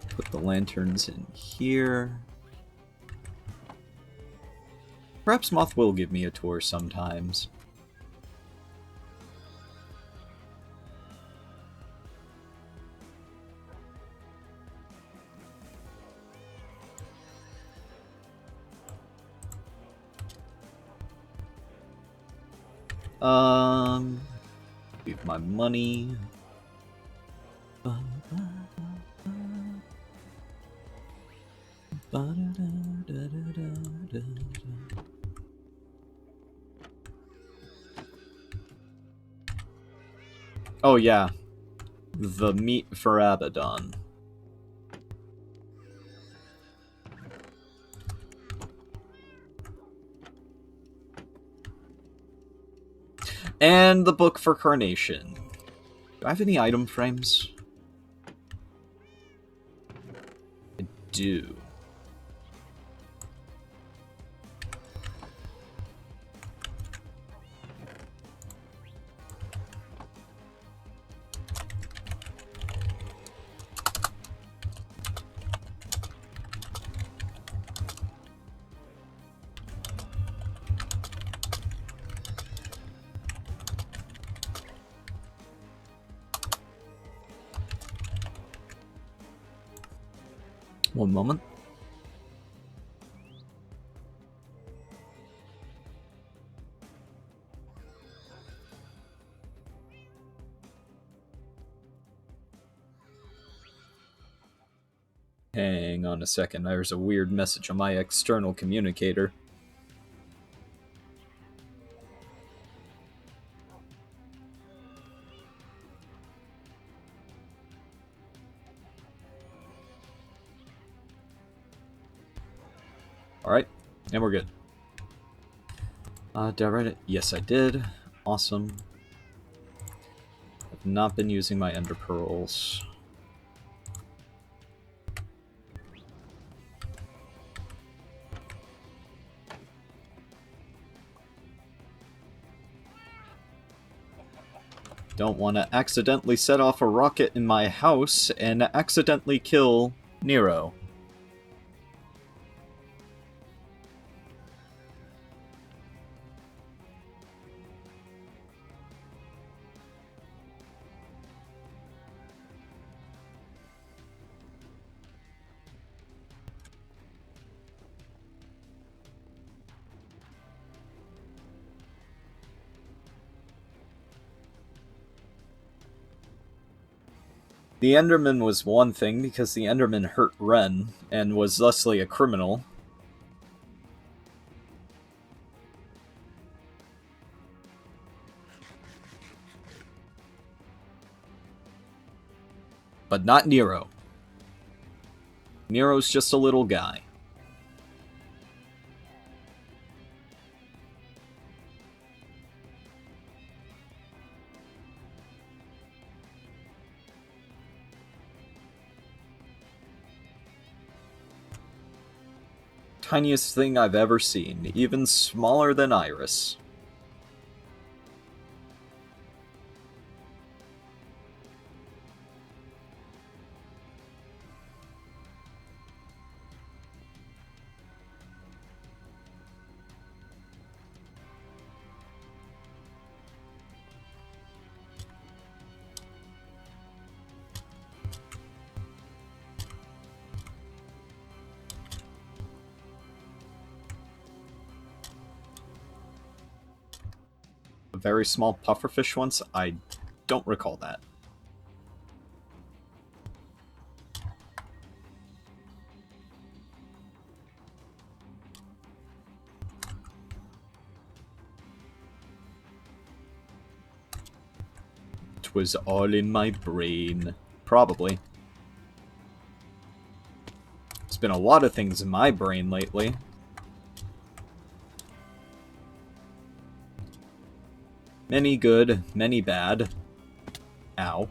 Put the lanterns in here. Perhaps Moth will give me a tour sometimes. Leave my money. Oh yeah, the meat for Abaddon. And the book for Carnation. Do I have any item frames? I do? One moment. Hang on a second, there's a weird message on my external communicator. Alright, and we're good. Did I write it? Yes, I did. Awesome. I've not been using my ender pearls. Don't want to accidentally set off a rocket in my house and accidentally kill Nero. The Enderman was one thing because the Enderman hurt Ren and was thusly a criminal. But not Nero. Nero's just a little guy. Tiniest thing I've ever seen, even smaller than Iris. A very small pufferfish once? I don't recall that. It was all in my brain. Probably. There's been a lot of things in my brain lately. Many good, many bad. Ow.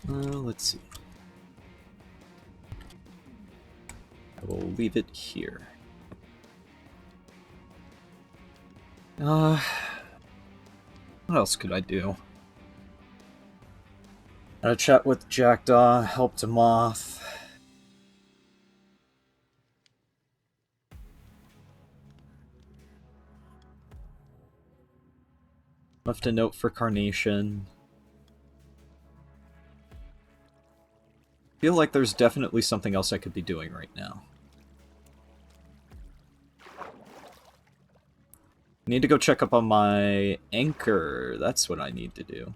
Let's see. I will leave it here. What else could I do? Had a chat with Jackdaw, helped him off. Left a note for Carnation. Feel like there's definitely something else I could be doing right now. Need to go check up on my anchor. That's what I need to do.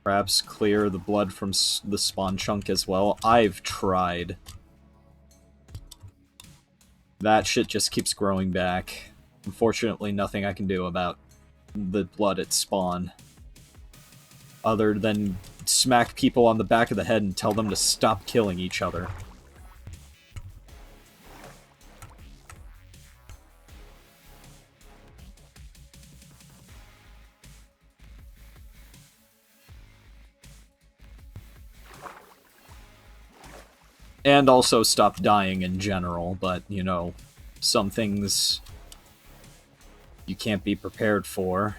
Perhaps clear the blood from the spawn chunk as well. I've tried. That shit just keeps growing back. Unfortunately, nothing I can do about the blood at spawn. Other than smack people on the back of the head and tell them to stop killing each other. And also stop dying in general, but, you know, some things you can't be prepared for.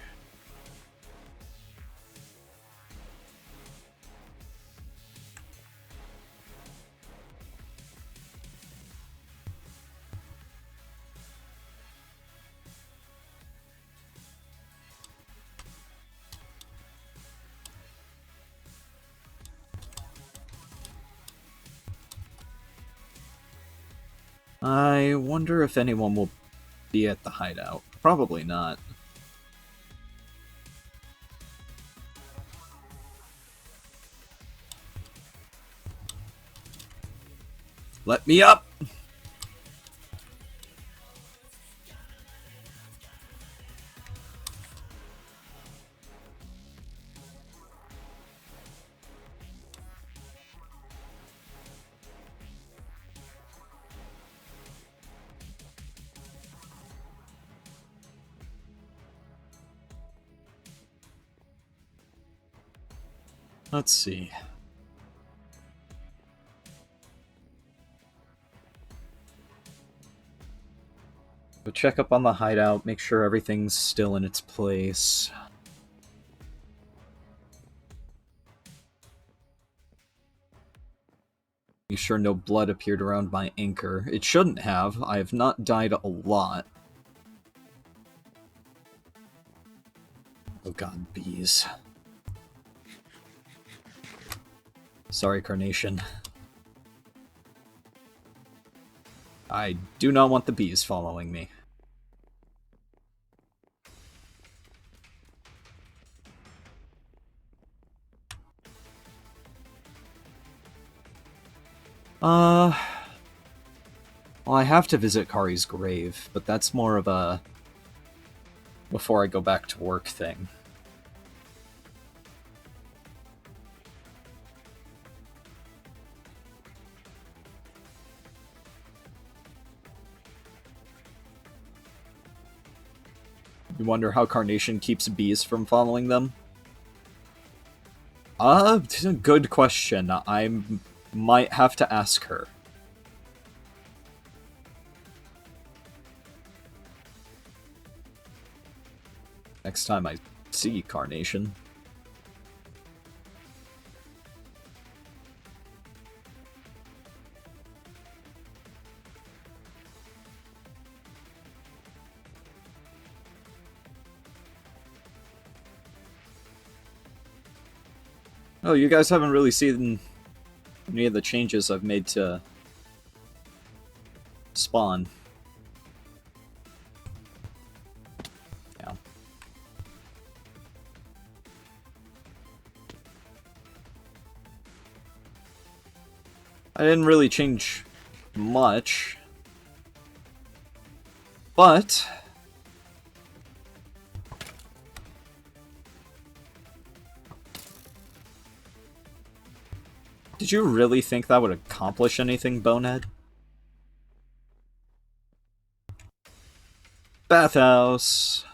I wonder if anyone will be at the hideout. Probably not. Let me up! Let's see. Go check up on the hideout, make sure everything's still in its place. Make sure no blood appeared around my anchor. It shouldn't have. I have not died a lot. Oh god, bees. Sorry, Carnation. I do not want the bees following me. Well, I have to visit Kari's grave, but that's more of a before I go back to work thing. You wonder how Carnation keeps bees from following them? Good question. I might have to ask her. Next time I see Carnation. Oh, you guys haven't really seen any of the changes I've made to spawn. Yeah. I didn't really change much, but did you really think that would accomplish anything, Bonehead? Bathhouse.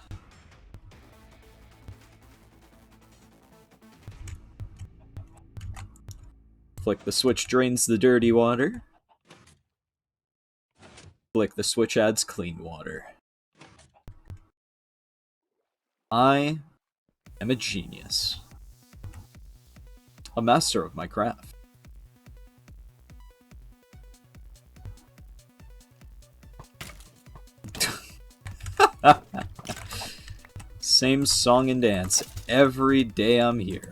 Flick the switch drains the dirty water. Flick the switch adds clean water. I am a genius. A master of my craft. Same song and dance every day I'm here.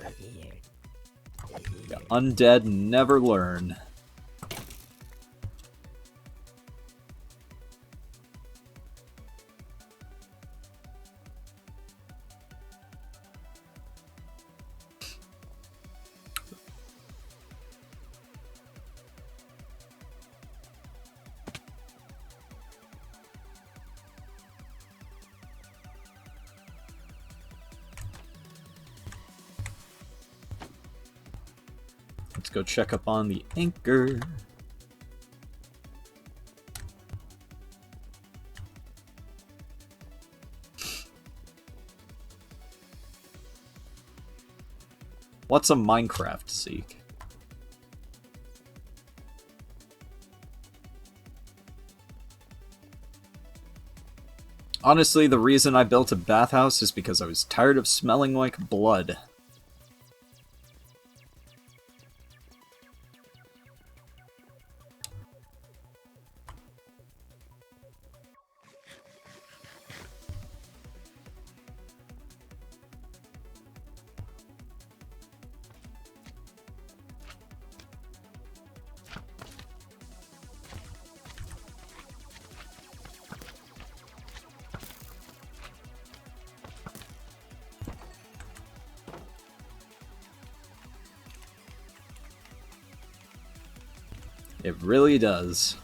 The undead never learn. go check up on the anchor. What's a Minecraft seek? Honestly, the reason I built a bathhouse is because I was tired of smelling like blood. It really does.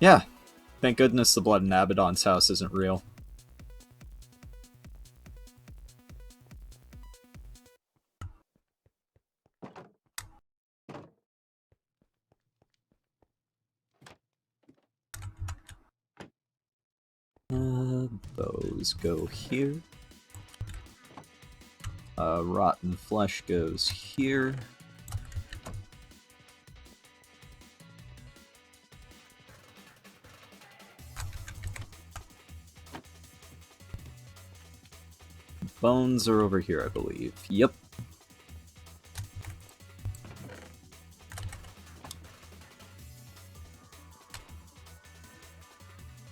Yeah. Thank goodness the blood in Abaddon's house isn't real. Bows go here. Rotten flesh goes here. Bones are over here, I believe. Yep.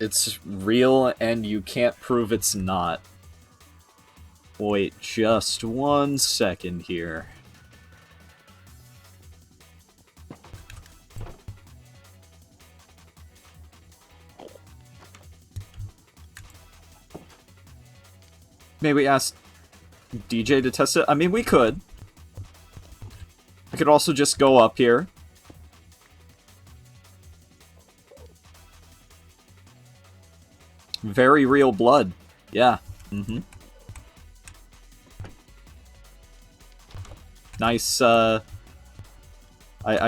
It's real, and you can't prove it's not. Wait just 1 second here. Maybe ask DJ to test it? I mean, we could. I could also just go up here. Very real blood. Yeah. Mm-hmm. Nice, I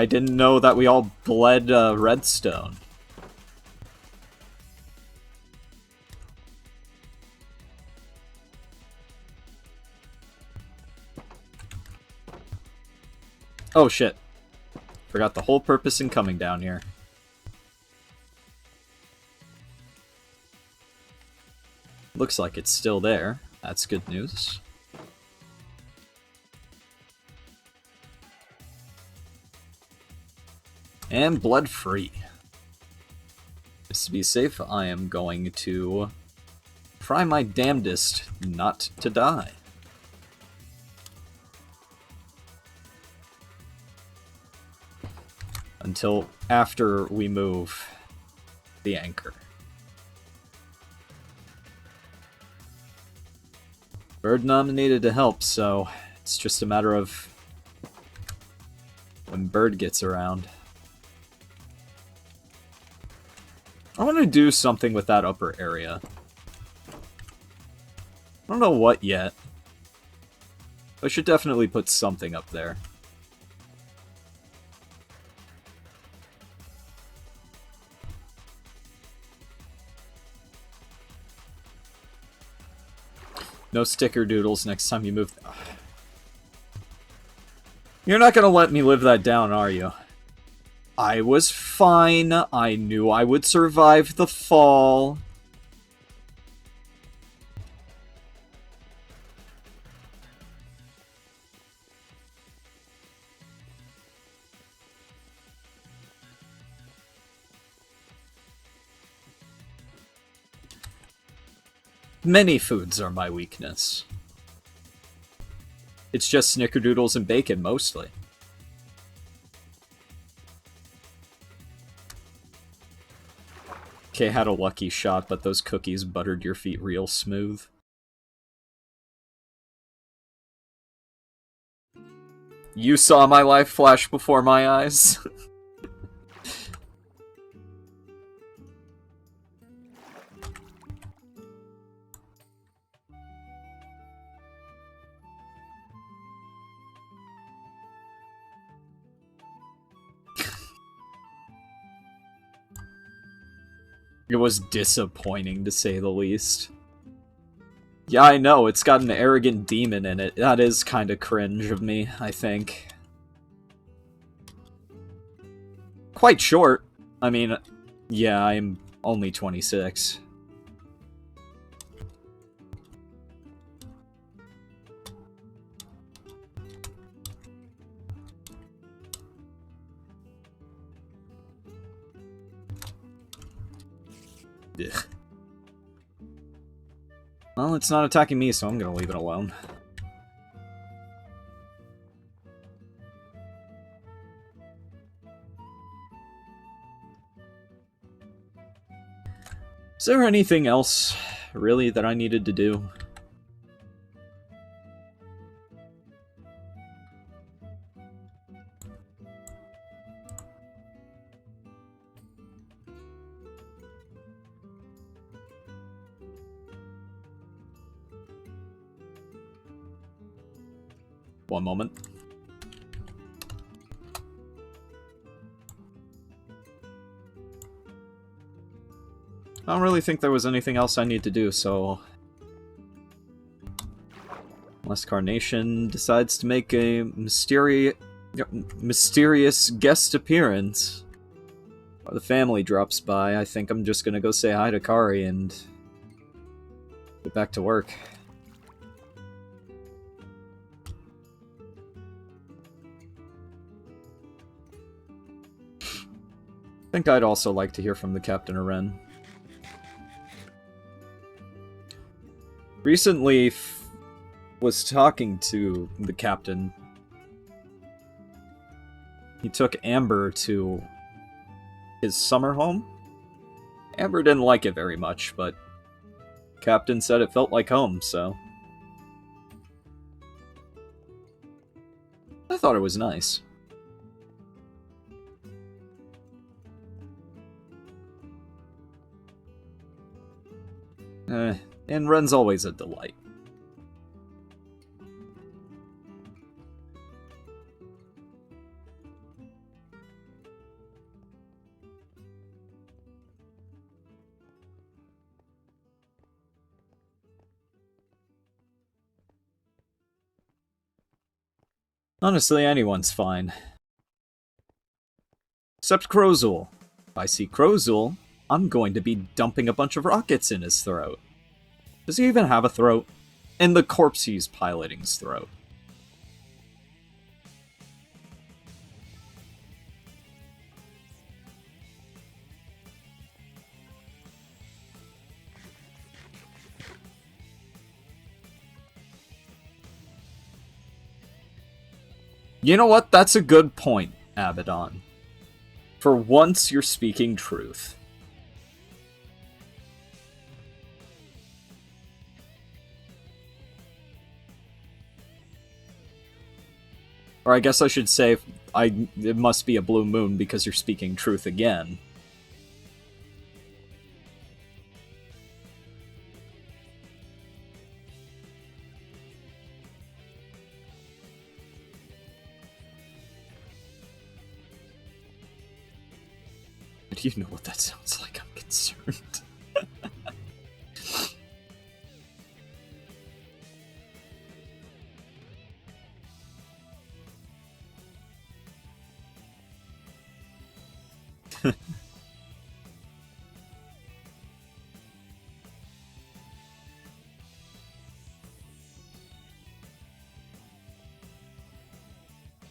didn't know that we all bled, redstone. Oh shit. Forgot the whole purpose in coming down here. Looks like it's still there. That's good news. And blood free. Just to be safe, I am going to try my damnedest not to die. Until after we move the anchor. Bird nominated to help, so it's just a matter of when Bird gets around. I want to do something with that upper area. I don't know what yet. I should definitely put something up there. No sticker doodles next time you move. You're not gonna let me live that down, are you? I was fine. I knew I would survive the fall. Many foods are my weakness. It's just snickerdoodles and bacon, mostly. Okay, had a lucky shot, but those cookies buttered your feet real smooth. You saw my life flash before my eyes. It was disappointing, to say the least. Yeah, I know, it's got an arrogant demon in it. That is kind of cringe of me, I think. Quite short. I mean, yeah, I'm only 26. Ugh. Well, it's not attacking me, so I'm gonna leave it alone. Is there anything else, really, that I needed to do? One moment. I don't really think there was anything else I need to do, so... Unless Carnation decides to make a mysterious guest appearance, or the family drops by, I think I'm just gonna go say hi to Kari and get back to work. I think I'd also like to hear from the Captain Aren. Recently, was talking to the Captain. He took Amber to his summer home. Amber didn't like it very much, but Captain said it felt like home, so... I thought it was nice. And Ren's always a delight. Honestly, anyone's fine. Except Krozhul. If I see Krozhul, I'm going to be dumping a bunch of rockets in his throat. Does he even have a throat? In the corpse he's piloting's throat. You know what? That's a good point, Abaddon. For once, you're speaking truth. Or I guess I should say, it must be a blue moon because you're speaking truth again. Do you know what that sounds like? I'm concerned.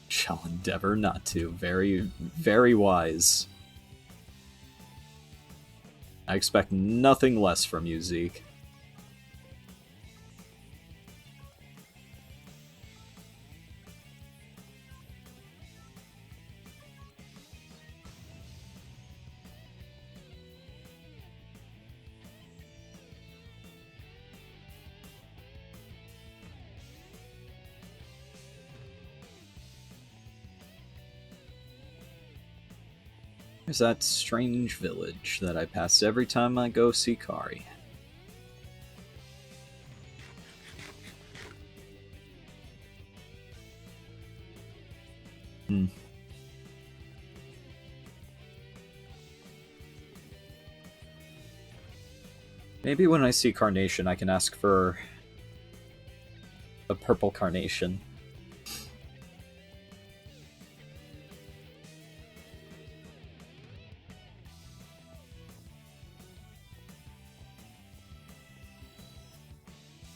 Shall endeavor not to. Very, very wise. I expect nothing less from you, Zeke. There's that strange village that I pass every time I go see Kari. Maybe when I see Carnation, I can ask for a purple Carnation.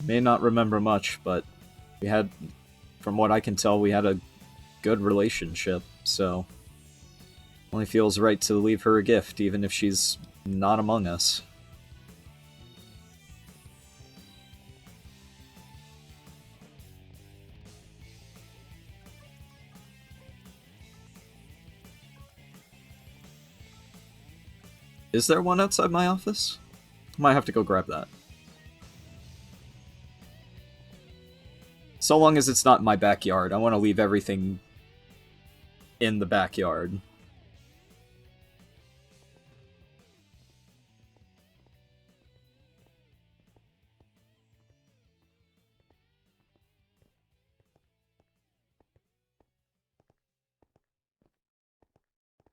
May not remember much, but we had, from what I can tell, we had a good relationship, so only feels right to leave her a gift, even if she's not among us. Is there one outside my office? Might have to go grab that. So long as it's not in my backyard. I want to leave everything in the backyard.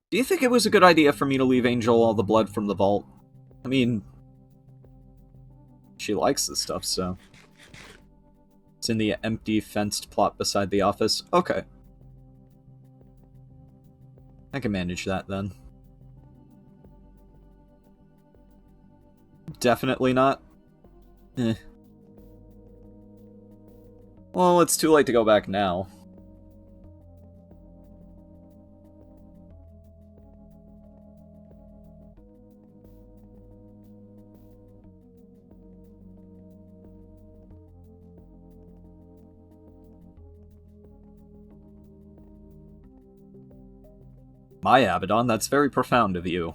Do you think it was a good idea for me to leave Angel all the blood from the vault? I mean, she likes this stuff, so... It's in the empty, fenced plot beside the office. Okay. I can manage that, then. Definitely not? Eh. Well, it's too late to go back now. My Abaddon, that's very profound of you.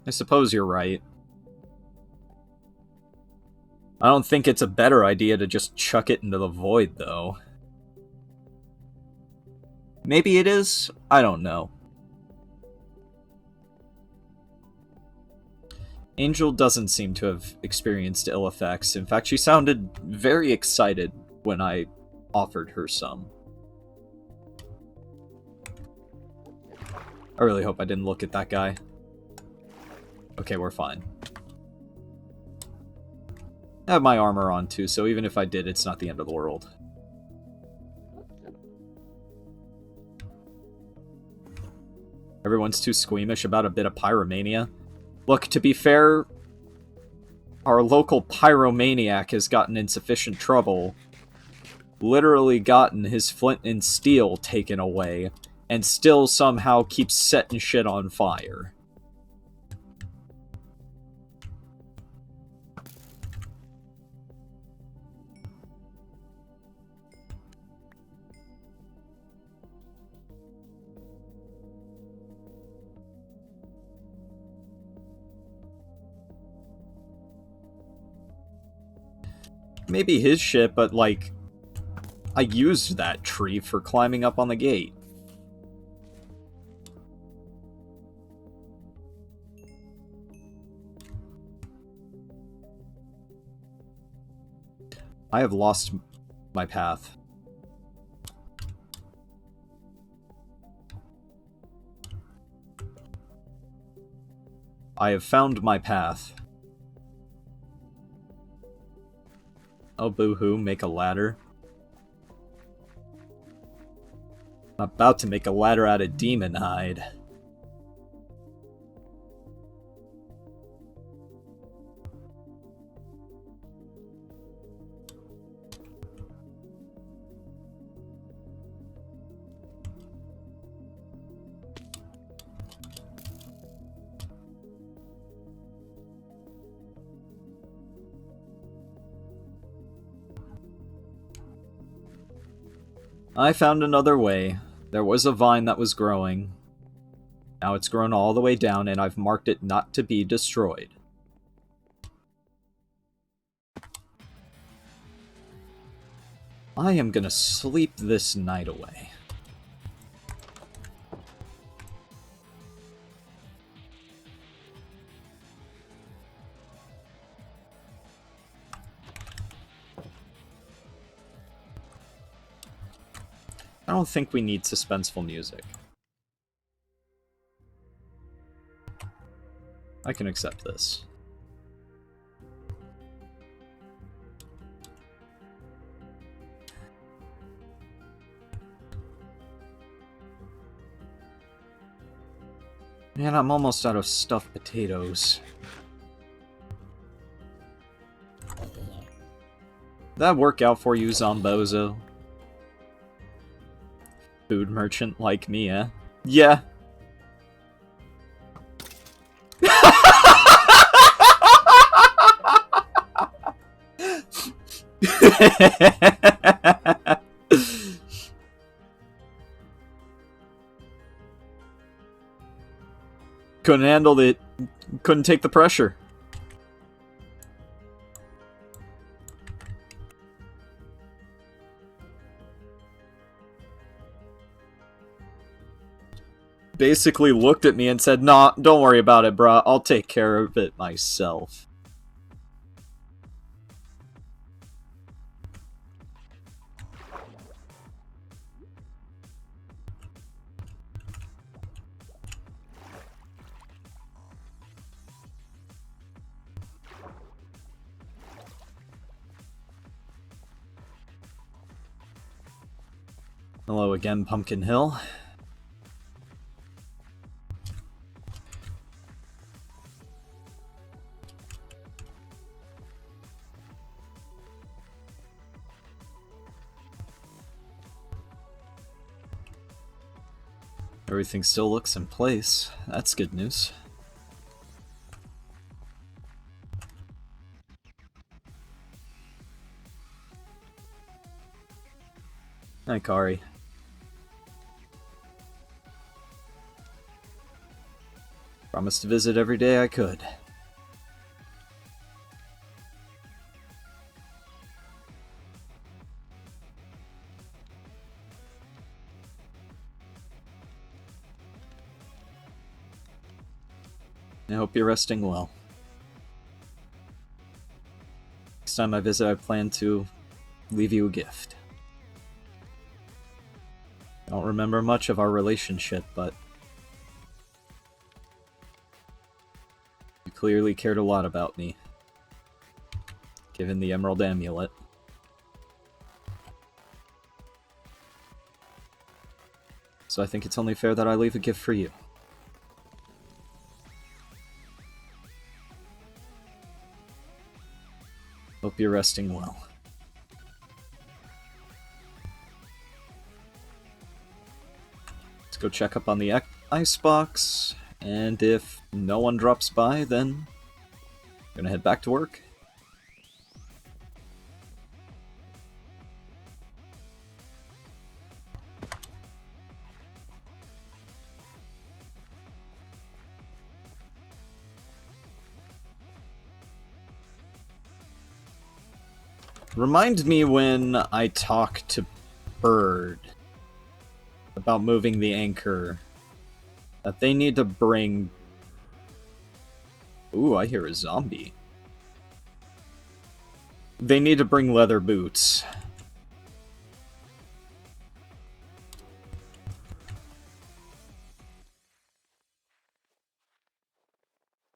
I suppose you're right. I don't think it's a better idea to just chuck it into the void, though. Maybe it is? I don't know. Angel doesn't seem to have experienced ill effects. In fact, she sounded very excited when I offered her some. I really hope I didn't look at that guy. Okay, we're fine. I have my armor on too, so even if I did, it's not the end of the world. Everyone's too squeamish about a bit of pyromania. Look, to be fair, our local pyromaniac has gotten in sufficient trouble. Literally gotten his flint and steel taken away, and still somehow keeps setting shit on fire. Maybe his shit, but like, I used that tree for climbing up on the gate. I have lost my path. I have found my path. Oh, boo-hoo, make a ladder. I'm about to make a ladder out of demon hide. I found another way. There was a vine that was growing. Now it's grown all the way down, and I've marked it not to be destroyed. I am gonna sleep this night away. I don't think we need suspenseful music. I can accept this. Man, I'm almost out of stuffed potatoes. That work out for you, Zombozo? Food merchant like me, eh? Yeah. Couldn't handle it. Couldn't take the pressure. Basically looked at me and said, "Nah, don't worry about it, bruh. I'll take care of it myself." Hello again, Pumpkin Hill. Everything still looks in place. That's good news. Hi, Kari. Promised to visit every day I could. I hope you're resting well. Next time I visit, I plan to leave you a gift. I don't remember much of our relationship, but you clearly cared a lot about me, given the Emerald Amulet. So I think it's only fair that I leave a gift for you. Hope you're resting well. Let's go check up on the icebox, and if no one drops by, then I'm gonna head back to work. Remind me when I talk to Bird about moving the anchor that they need to bring... Ooh, I hear a zombie. They need to bring leather boots.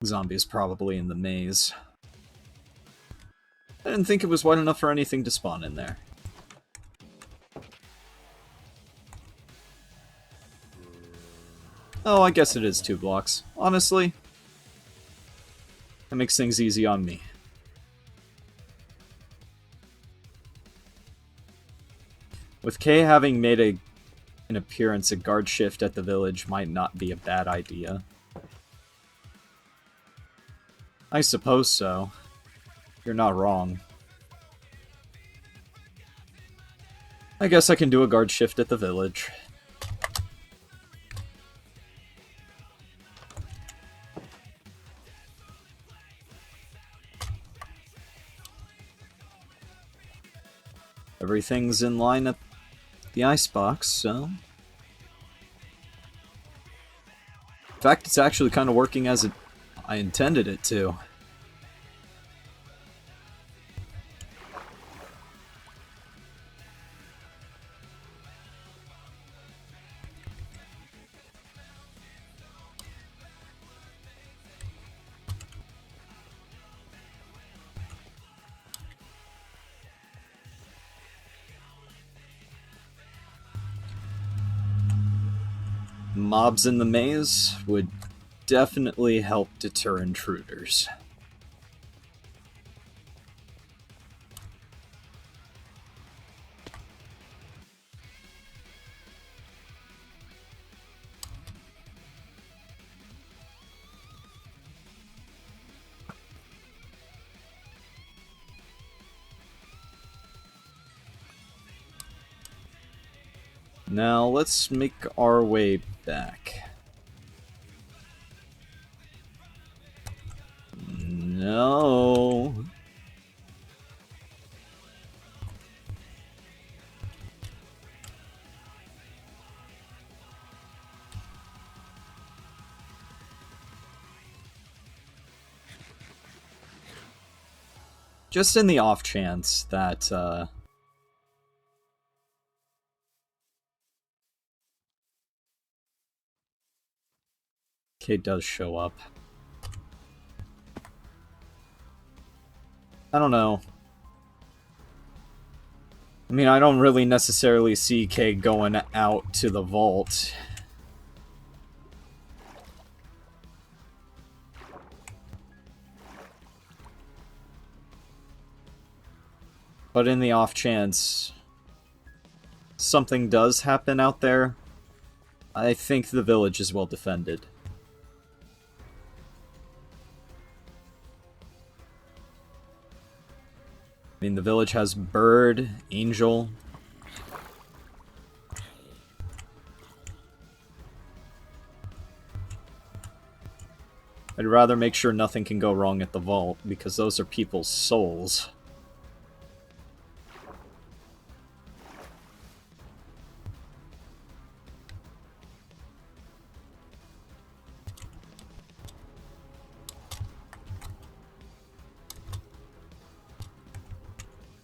Zombie's probably in the maze. I didn't think it was wide enough for anything to spawn in there. Oh, I guess it is 2 blocks. Honestly, that makes things easy on me. With Kay having made an appearance, a guard shift at the village might not be a bad idea. I suppose so. You're not wrong. I guess I can do a guard shift at the village. Everything's in line at the icebox, so... In fact, it's actually kind of working as I intended it to. Mobs in the maze would definitely help deter intruders. Now let's make our way back. No. Just in the off chance that, Kate does show up. I don't know. I mean, I don't really necessarily see Kay going out to the vault. But in the off chance something does happen out there, I think the village is well defended. I mean, the village has Bird, Angel. I'd rather make sure nothing can go wrong at the vault, because those are people's souls.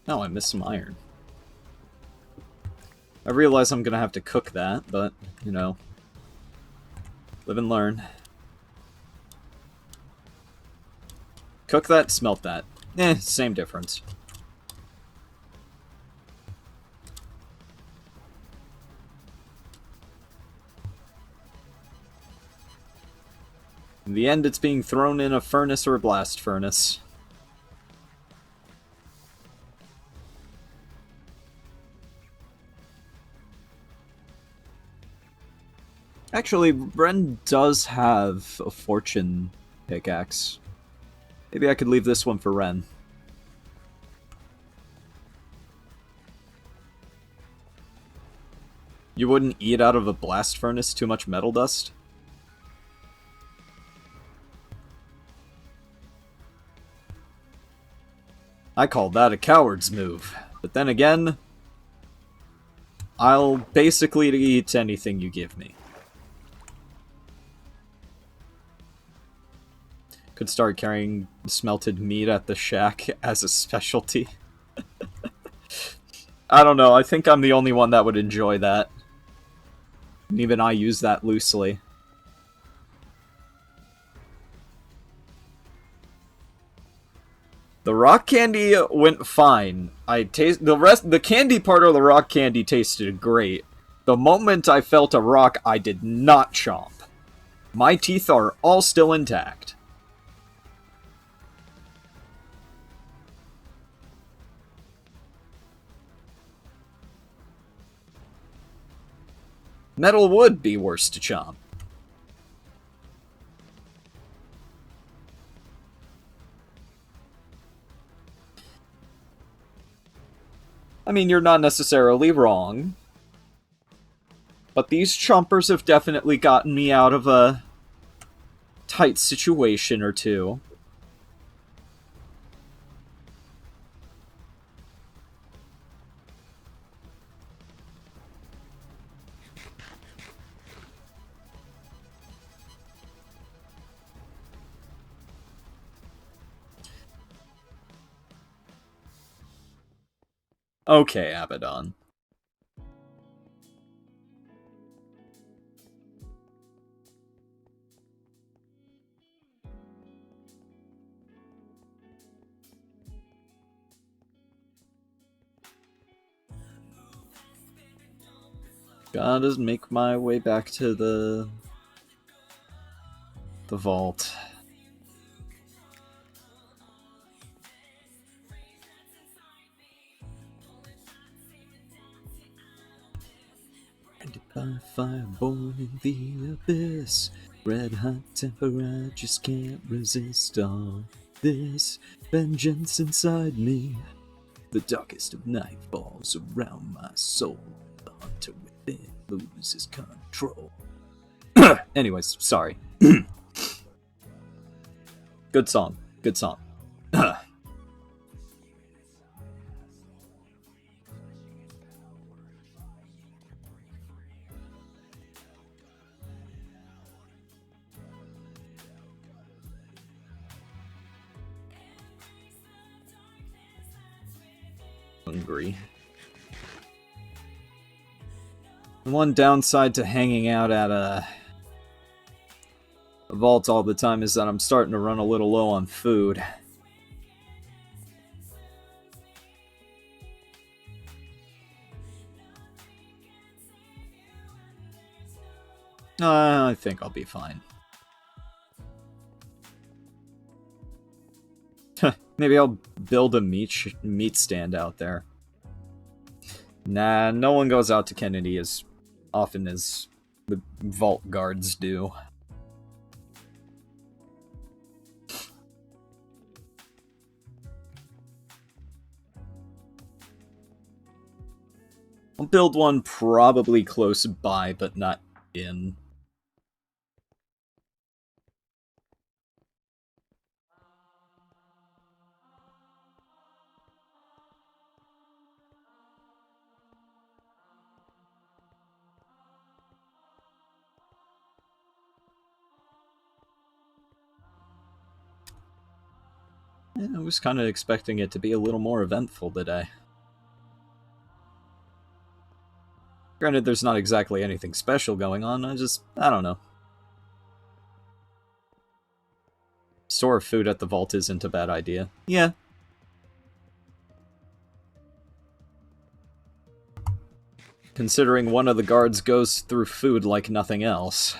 Oh, I missed some iron. I realize I'm gonna have to cook that, but, you know, live and learn. Cook that, smelt that. Same difference. In the end, it's being thrown in a furnace or a blast furnace. Actually, Ren does have a fortune pickaxe. Maybe I could leave this one for Ren. You wouldn't eat out of a blast furnace? Too much metal dust? I call that a coward's move. But then again, I'll basically eat anything you give me. Could start carrying smelted meat at the shack as a specialty. I don't know, I think I'm the only one that would enjoy that. And even I use that loosely. The rock candy went fine. The candy part of the rock candy tasted great. The moment I felt a rock, I did not chomp. My teeth are all still intact. Metal would be worse to chomp. I mean, you're not necessarily wrong. But these chompers have definitely gotten me out of a tight situation or two. Okay, Abaddon. Gotta make my way back to the the vault. Branded by fire, born in the abyss. Red hot temper, I just can't resist all this vengeance inside me. The darkest of night falls around my soul. The hunter within loses control. Anyways, sorry. Good song. Good song. Hungry. One downside to hanging out at a vault all the time is that I'm starting to run a little low on food. I think I'll be fine. Maybe I'll build a meat stand out there. Nah, no one goes out to Kennedy as often as the vault guards do. I'll build one probably close by, but not in. Yeah, I was kind of expecting it to be a little more eventful today. Granted, there's not exactly anything special going on, I don't know. Store food at the vault isn't a bad idea. Yeah. Considering one of the guards goes through food like nothing else.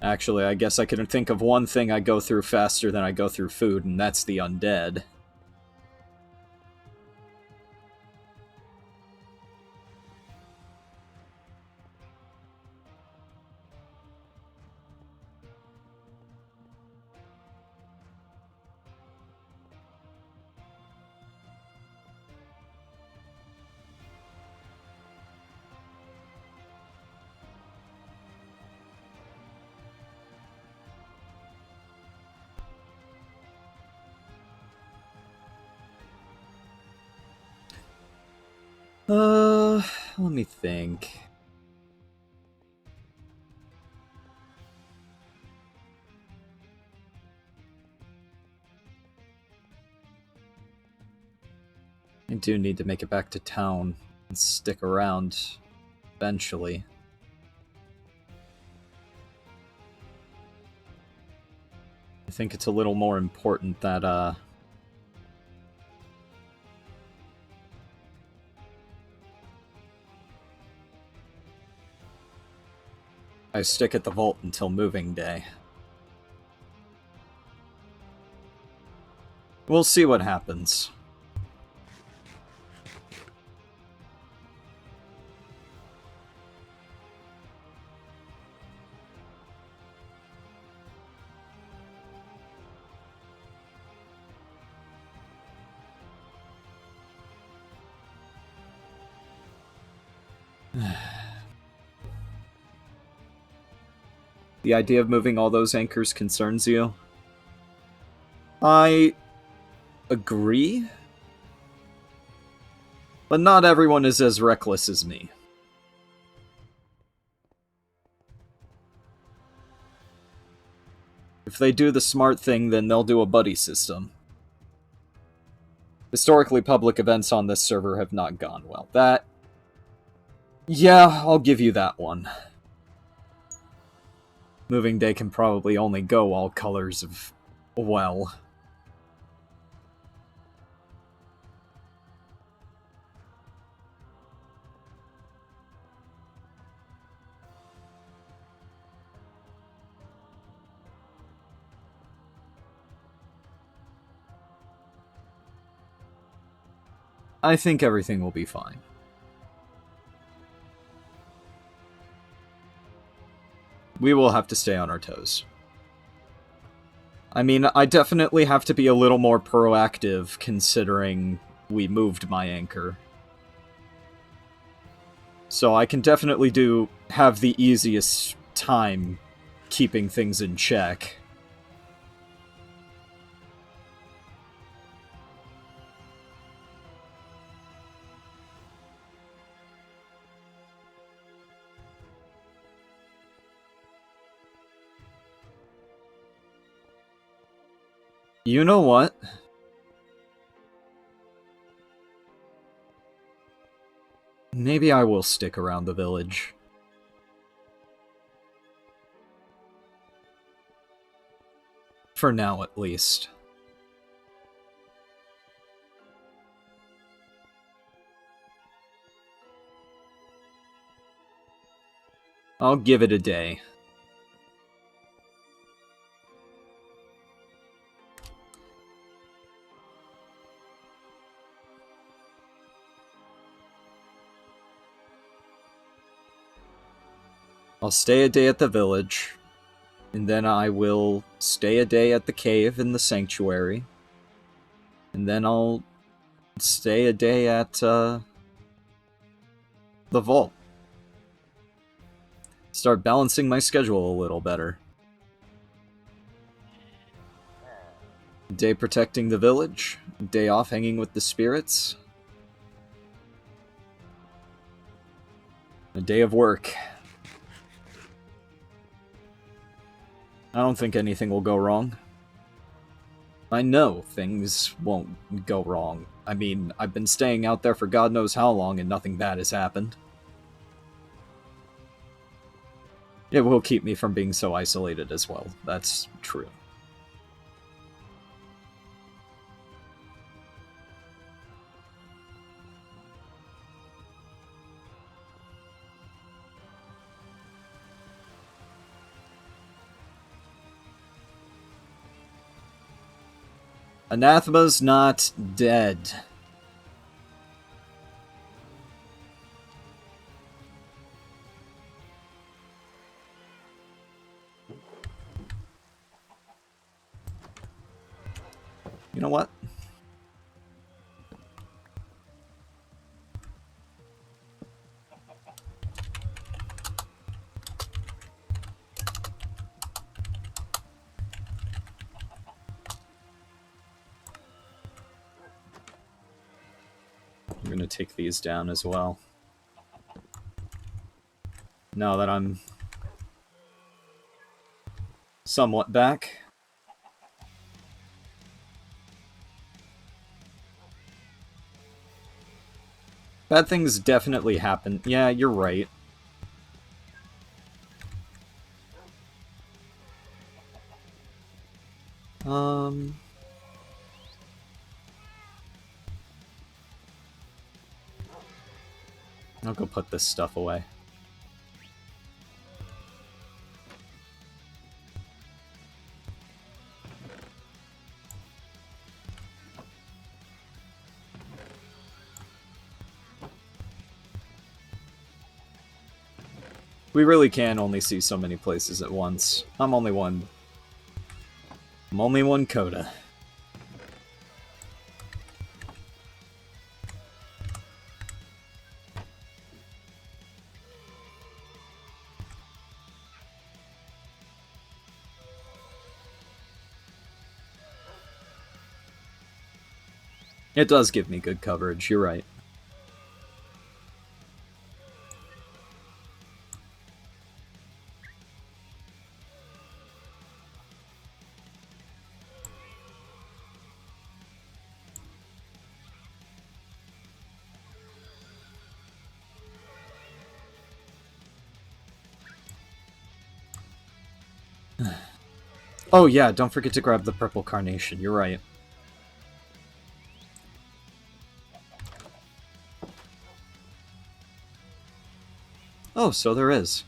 Actually, I guess I can think of one thing I go through faster than I go through food, and that's the undead. Let me think. I do need to make it back to town and stick around eventually. I think it's a little more important that, I stick at the vault until moving day. We'll see what happens. The idea of moving all those anchors concerns you? I agree. But not everyone is as reckless as me. If they do the smart thing, then they'll do a buddy system. Historically, public events on this server have not gone well. Yeah, I'll give you that one. Moving day can probably only go all colors of well. I think everything will be fine. We will have to stay on our toes. I mean, I definitely have to be a little more proactive considering we moved my anchor. So I can definitely have the easiest time keeping things in check. You know what? Maybe I will stick around the village. For now, at least. I'll give it a day. I'll stay a day at the village, and then I will stay a day at the cave in the sanctuary, and then I'll stay a day at, the vault. Start balancing my schedule a little better. A day protecting the village, a day off hanging with the spirits, a day of work. I don't think anything will go wrong. I know things won't go wrong. I mean, I've been staying out there for God knows how long and nothing bad has happened. It will keep me from being so isolated as well. That's true. Anathema's not dead. You know what? I'm gonna take these down as well. Now that I'm somewhat back. Bad things definitely happen. Yeah, you're right. I'll go put this stuff away. We really can only see so many places at once. I'm only one Coda. It does give me good coverage, you're right. Oh yeah, don't forget to grab the purple carnation, you're right. Oh, so there is.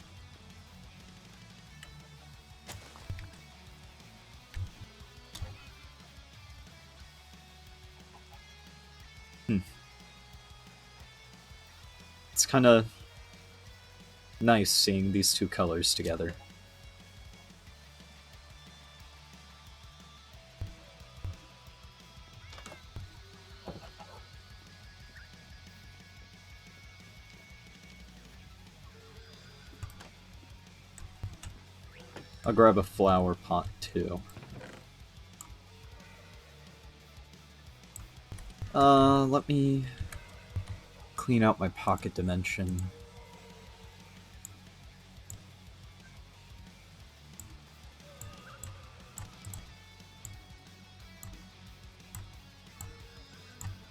It's kind of nice seeing these two colors together. I'll grab a flower pot too. Let me clean out my pocket dimension.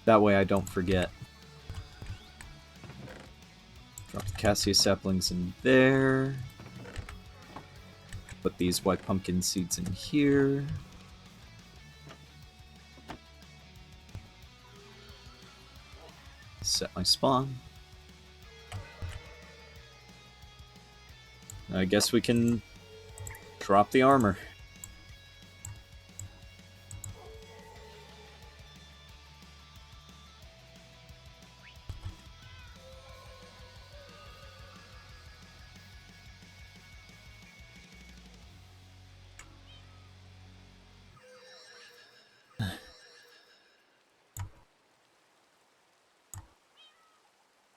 That way I don't forget. Drop the cassia saplings in there. Put these white pumpkin seeds in here. Set my spawn. I guess we can drop the armor.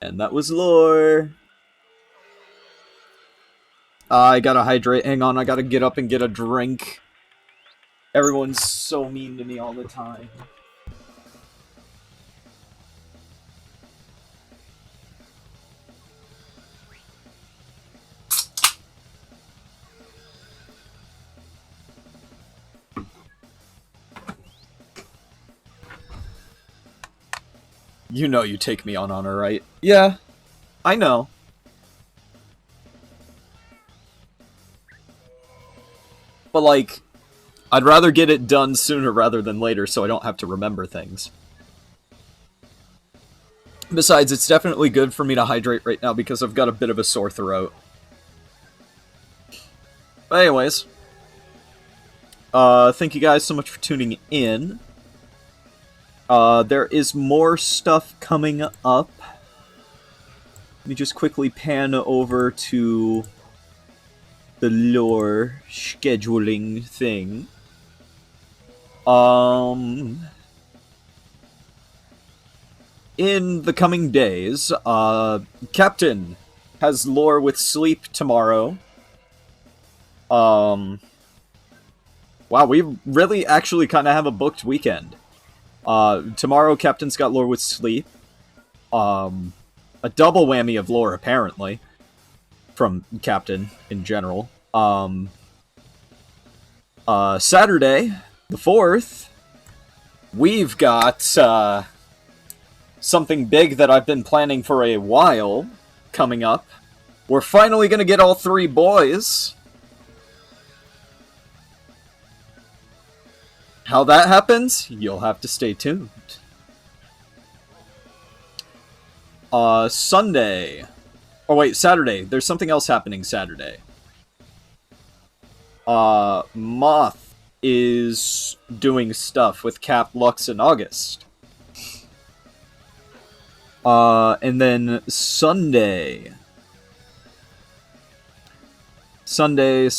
And that was lore. I gotta hydrate. Hang on, I gotta get up and get a drink. Everyone's so mean to me all the time. You know you take me on honor, right? Yeah, I know. But, like, I'd rather get it done sooner rather than later so I don't have to remember things. Besides, it's definitely good for me to hydrate right now because I've got a bit of a sore throat. But anyways, thank you guys so much for tuning in. There is more stuff coming up. Let me just quickly pan over to the lore scheduling thing. In the coming days, Captain has lore with sleep tomorrow. Wow, we really actually kind of have a booked weekend. Tomorrow, Captain's got lore with sleep. A double whammy of lore, apparently, from Captain in general. Saturday, the 4th, we've got, something big that I've been planning for a while coming up. We're finally gonna get all 3 boys. How that happens, you'll have to stay tuned. Sunday. Oh wait, Saturday. There's something else happening Saturday. Moth is doing stuff with Cap, Lux, and August. And then Sunday. Sunday.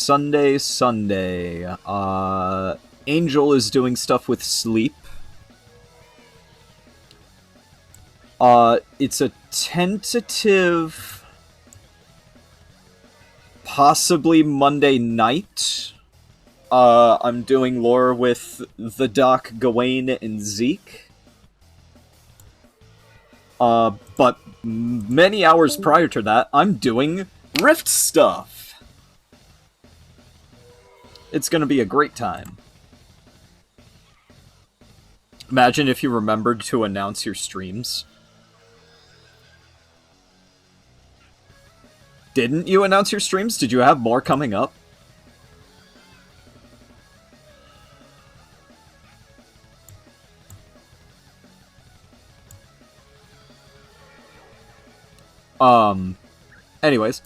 Angel is doing stuff with sleep. It's a tentative, possibly Monday night. I'm doing lore with the Doc, Gawain, and Zeke. But many hours prior to that, I'm doing Rift stuff. It's gonna be a great time. Imagine if you remembered to announce your streams. Didn't you announce your streams? Did you have more coming up? Anyways.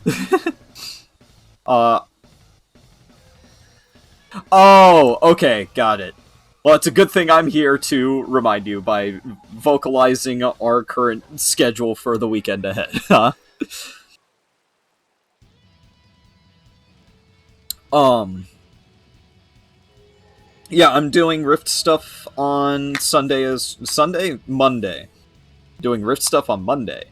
Oh, okay, got it. Well, it's a good thing I'm here to remind you by vocalizing our current schedule for the weekend ahead, huh? Yeah, I'm doing Rift stuff on Monday. Doing Rift stuff on Monday.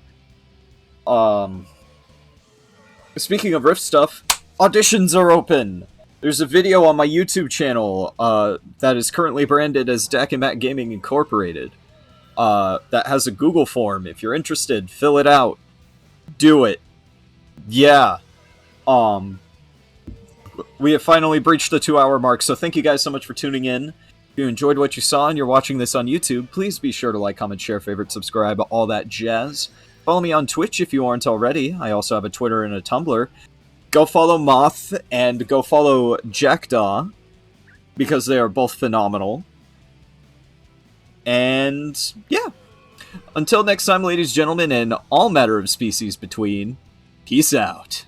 Speaking of Rift stuff, auditions are open! There's a video on my YouTube channel, that is currently branded as Dak and Matt Gaming Incorporated. That has a Google form. If you're interested, fill it out. Do it. Yeah. We have finally breached the 2-hour mark, so thank you guys so much for tuning in. If you enjoyed what you saw and you're watching this on YouTube, please be sure to like, comment, share, favorite, subscribe, all that jazz. Follow me on Twitch if you aren't already. I also have a Twitter and a Tumblr. Go follow Moth and go follow Jackdaw, because they are both phenomenal. And yeah. Until next time, ladies and gentlemen, and all matter of species between, peace out.